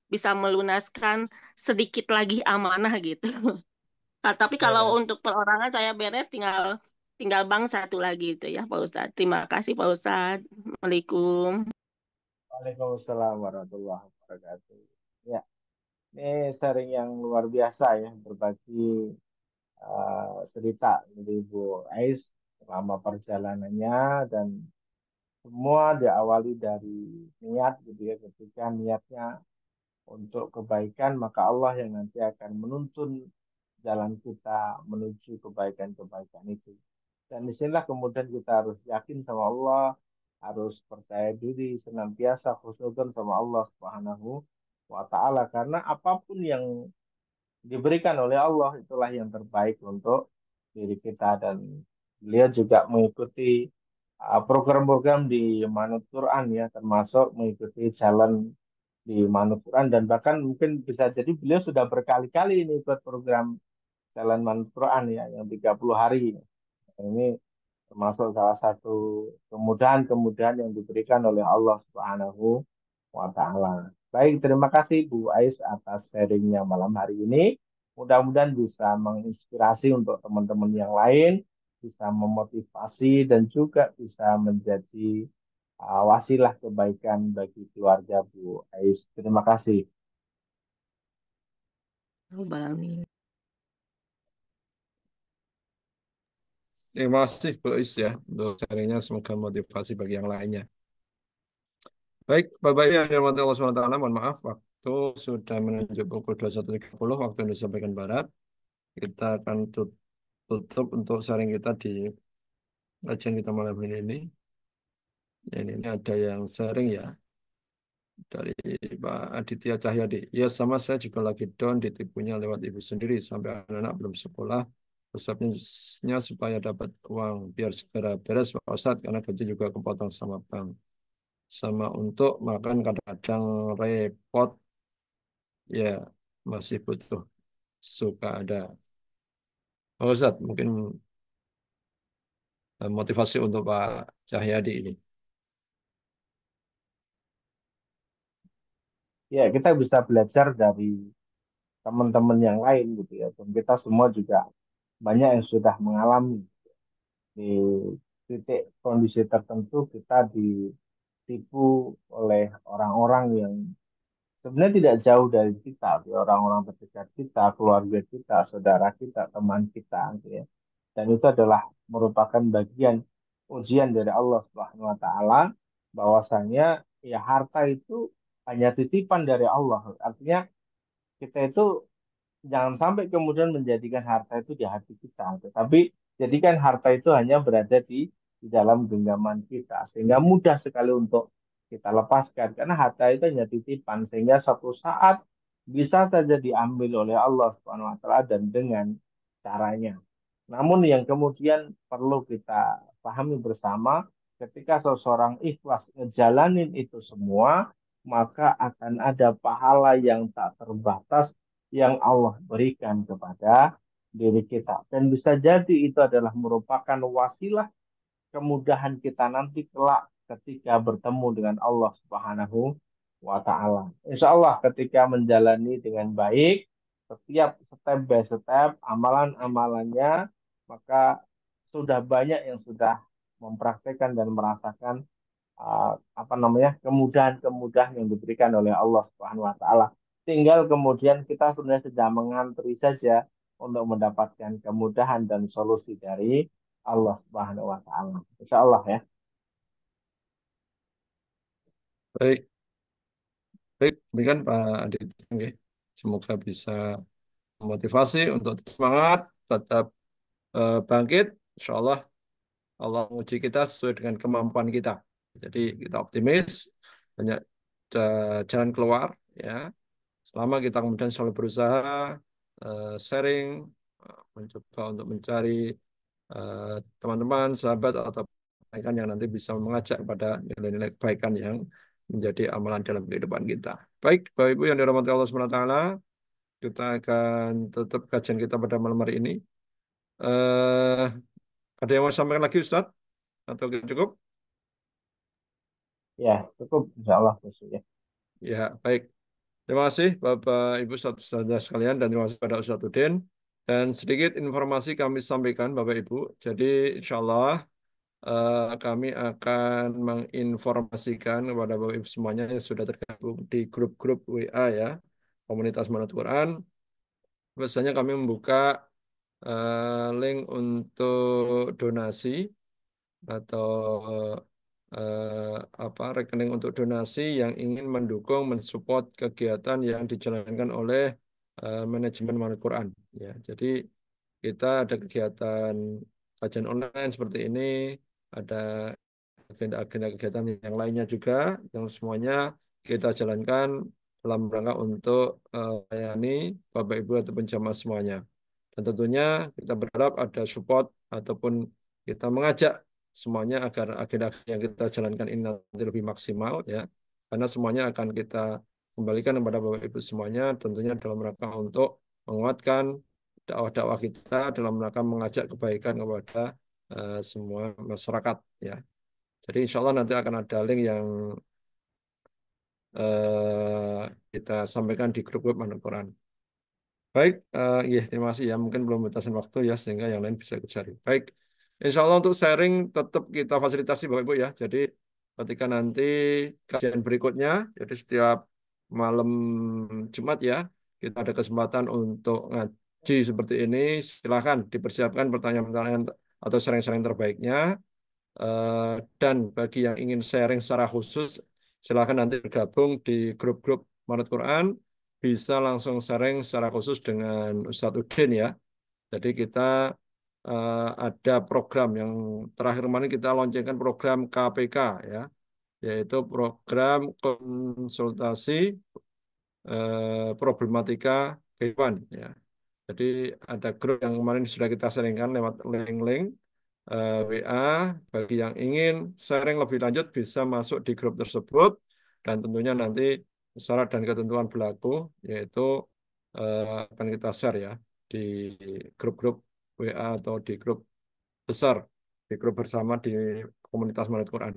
bisa melunaskan sedikit lagi amanah gitu. Nah, tapi kalau Oke. untuk perorangan saya beres tinggal tinggal bank satu lagi itu ya Pak Ustadz. Terima kasih Pak Ustadz. Assalamualaikum. Waalaikumsalam warahmatullahi wabarakatuh. Ya, ini sharing yang luar biasa ya, berbagi cerita dari Bu Ais selama perjalanannya dan semua diawali dari niat gitu ya. Ketika niatnya untuk kebaikan, maka Allah yang nanti akan menuntun jalan kita menuju kebaikan-kebaikan itu. Dan disinilah kemudian kita harus yakin sama Allah, harus percaya diri, senantiasa khusnudon sama Allah Subhanahu wa Ta'ala. Karena apapun yang diberikan oleh Allah itulah yang terbaik untuk diri kita. Dan beliau juga mengikuti program-program di Manut Quran ya, termasuk mengikuti jalan di Manut Quran. Dan bahkan mungkin bisa jadi beliau sudah berkali-kali ini ikut program jalan Manut Quran ya, yang 30 hari. Ini termasuk salah satu kemudahan-kemudahan yang diberikan oleh Allah Subhanahu wa Ta'ala. Baik, terima kasih Bu Ais atas sharingnya malam hari ini. Mudah-mudahan bisa menginspirasi untuk teman-teman yang lain, bisa memotivasi dan juga bisa menjadi wasilah kebaikan bagi keluarga Bu Ais. Terima kasih. Alamin. Terima kasih Bu Is ya untuk sharingnya, semoga motivasi bagi yang lainnya. Baik, Bapak Ibu yang dirahmati Allah SWT, mohon maaf, waktu sudah menunjuk pukul 21.30 waktu Indonesia Bagian Barat. Kita akan tutup untuk sharing kita di kajian kita malam ini. Ya, ini ada yang sharing ya dari Pak Aditya Cahyadi. Ya sama saya juga lagi down ditipunya lewat ibu sendiri sampai anak-anak belum sekolah. Besarnya supaya dapat uang biar segera beres Pak Ustadz karena gaji juga kepotong sama bank. Sama untuk makan kadang-kadang repot ya masih butuh suka ada. Pak Ustadz mungkin motivasi untuk Pak Cahyadi ini. Ya, kita bisa belajar dari teman-teman yang lain gitu ya. Dan kita semua juga banyak yang sudah mengalami di titik kondisi tertentu kita ditipu oleh orang-orang yang sebenarnya tidak jauh dari kita, di orang-orang terdekat kita, keluarga kita, saudara kita, teman kita, gitu ya. Dan itu adalah merupakan bagian ujian dari Allah Subhanahu Wa Taala bahwasanya ya harta itu hanya titipan dari Allah. Artinya kita itu jangan sampai kemudian menjadikan harta itu di hati kita, tetapi jadikan harta itu hanya berada di dalam genggaman kita, sehingga mudah sekali untuk kita lepaskan, karena harta itu hanya titipan, sehingga suatu saat bisa saja diambil oleh Allah Subhanahu Wa Taala dan dengan caranya. Namun yang kemudian perlu kita pahami bersama, ketika seseorang ikhlas ngejalanin itu semua, maka akan ada pahala yang tak terbatas yang Allah berikan kepada diri kita. Dan bisa jadi itu adalah merupakan wasilah kemudahan kita nanti kelak ketika bertemu dengan Allah Subhanahu wa Ta'ala. Insya Allah ketika menjalani dengan baik, setiap step by step, amalan-amalannya, maka sudah banyak yang sudah mempraktekkan dan merasakan apa namanya kemudahan-kemudahan yang diberikan oleh Allah Subhanahu wa taala. Tinggal kemudian kita sebenarnya sedang mengantri saja untuk mendapatkan kemudahan dan solusi dari Allah Subhanahu wa taala. Insya Allah ya. Baik, baik, demikian Pak Aditya. Oke. Semoga bisa memotivasi untuk tetap semangat, tetap bangkit. Insya Allah, Allah menguji kita sesuai dengan kemampuan kita. Jadi kita optimis, banyak jalan keluar, ya. Selama kita kemudian selalu berusaha sharing, mencoba untuk mencari eh, teman-teman, sahabat atau kebaikan yang nanti bisa mengajak pada nilai-nilai kebaikan yang menjadi amalan dalam kehidupan kita. Baik, Bapak Ibu yang dirahmati Allah SWT, kita akan tutup kajian kita pada malam hari ini. Eh, ada yang mau sampaikan lagi, Ustadz? Atau cukup? Ya, cukup insya Allah Gus, ya. Ya, baik. Terima kasih Bapak Ibu saudara sekalian dan terima kasih pada Ustadzuddin. Dan sedikit informasi kami sampaikan Bapak Ibu. Jadi insya Allah kami akan menginformasikan kepada Bapak Ibu semuanya yang sudah tergabung di grup-grup WA ya, komunitas Manut Quran. Biasanya kami membuka link untuk donasi atau rekening untuk donasi yang ingin mendukung mensupport kegiatan yang dijalankan oleh manajemen Manut Quran ya. Jadi kita ada kegiatan kajian online seperti ini, ada agenda-agenda kegiatan yang lainnya juga yang semuanya kita jalankan dalam rangka untuk melayani Bapak Ibu ataupun jamaah semuanya. Dan tentunya kita berharap ada support ataupun kita mengajak semuanya agar agenda yang kita jalankan ini nanti lebih maksimal ya. Karena semuanya akan kita kembalikan kepada Bapak Ibu semuanya tentunya dalam rangka untuk menguatkan dakwah-dakwah kita dalam rangka mengajak kebaikan kepada semua masyarakat ya. Jadi insya Allah nanti akan ada link yang kita sampaikan di grup-grup Manut Quran. Baik, iya terima kasih ya. Mungkin belum batasan waktu ya, sehingga yang lain bisa ikut sharing. Baik, insya Allah untuk sharing tetap kita fasilitasi Bapak Ibu ya. Jadi ketika nanti kajian berikutnya, jadi setiap malam Jumat ya, kita ada kesempatan untuk ngaji seperti ini. Silahkan dipersiapkan pertanyaan-pertanyaan atau sharing-sharing terbaiknya. Dan bagi yang ingin sharing secara khusus, silakan nanti bergabung di grup-grup Manut Quran, bisa langsung sharing secara khusus dengan Ustadz Udin ya. Jadi kita ada program yang terakhir kemarin kita loncengkan program KPK ya, yaitu program konsultasi problematika kehidupan ya. Jadi ada grup yang kemarin sudah kita sharingkan lewat link-link WA. Bagi yang ingin sharing lebih lanjut bisa masuk di grup tersebut dan tentunya nanti syarat dan ketentuan berlaku yaitu akan kita share ya di grup-grup WA atau di grup besar, di grup bersama di komunitas Manut Quran.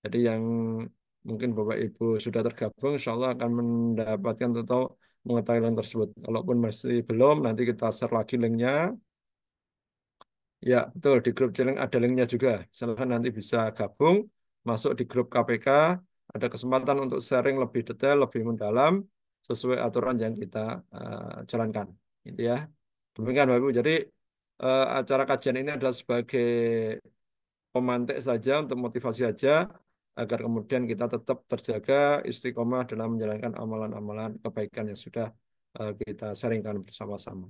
Jadi yang mungkin Bapak Ibu sudah tergabung, insya Allah akan mendapatkan atau mengetahui hal tersebut. Kalaupun masih belum, nanti kita share lagi linknya. Ya, betul. Di grup channel ada linknya juga. Silahkan nanti bisa gabung, masuk di grup KPK. Ada kesempatan untuk sharing lebih detail, lebih mendalam, sesuai aturan yang kita jalankan. Gitu ya. Demikian Bapak Ibu. Jadi acara kajian ini adalah sebagai pemantik saja, untuk motivasi saja, agar kemudian kita tetap terjaga istiqomah dalam menjalankan amalan-amalan kebaikan yang sudah kita sharingkan bersama-sama.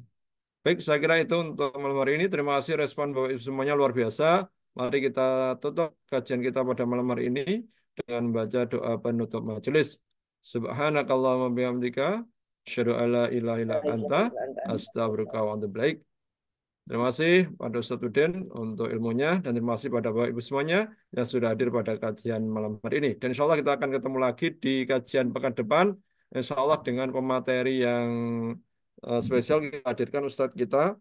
Baik, saya kira itu untuk malam hari ini. Terima kasih respon Bapak Ibu semuanya luar biasa. Mari kita tutup kajian kita pada malam hari ini dengan membaca doa penutup majelis. Subhanakallahumma bihamdika, asyhadu an la ilaha illa anta, astaghfiruka wa atubu ilaik. Terima kasih pada Ustadz Udin untuk ilmunya dan terima kasih pada Bapak Ibu semuanya yang sudah hadir pada kajian malam hari ini. Dan insya Allah kita akan ketemu lagi di kajian pekan depan. Insya Allah dengan pemateri yang spesial kita hadirkan Ustadz kita,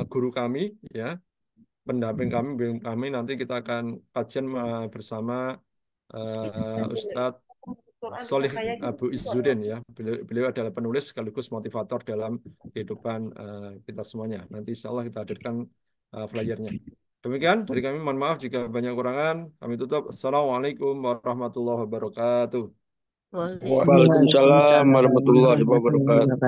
guru kami, ya, pendamping kami, bimbing kami. Nanti kita akan kajian bersama Ustadz Solih Abu Izzuddin ya. Beliau adalah penulis sekaligus motivator dalam kehidupan kita semuanya. Nanti insya Allah kita hadirkan flyernya. Demikian dari kami, mohon maaf jika banyak kurangan. Kami tutup. Assalamualaikum warahmatullahi wabarakatuh. Waalaikumsalam Waalaikumsalam warahmatullahi wabarakatuh. warahmatullahi wabarakatuh.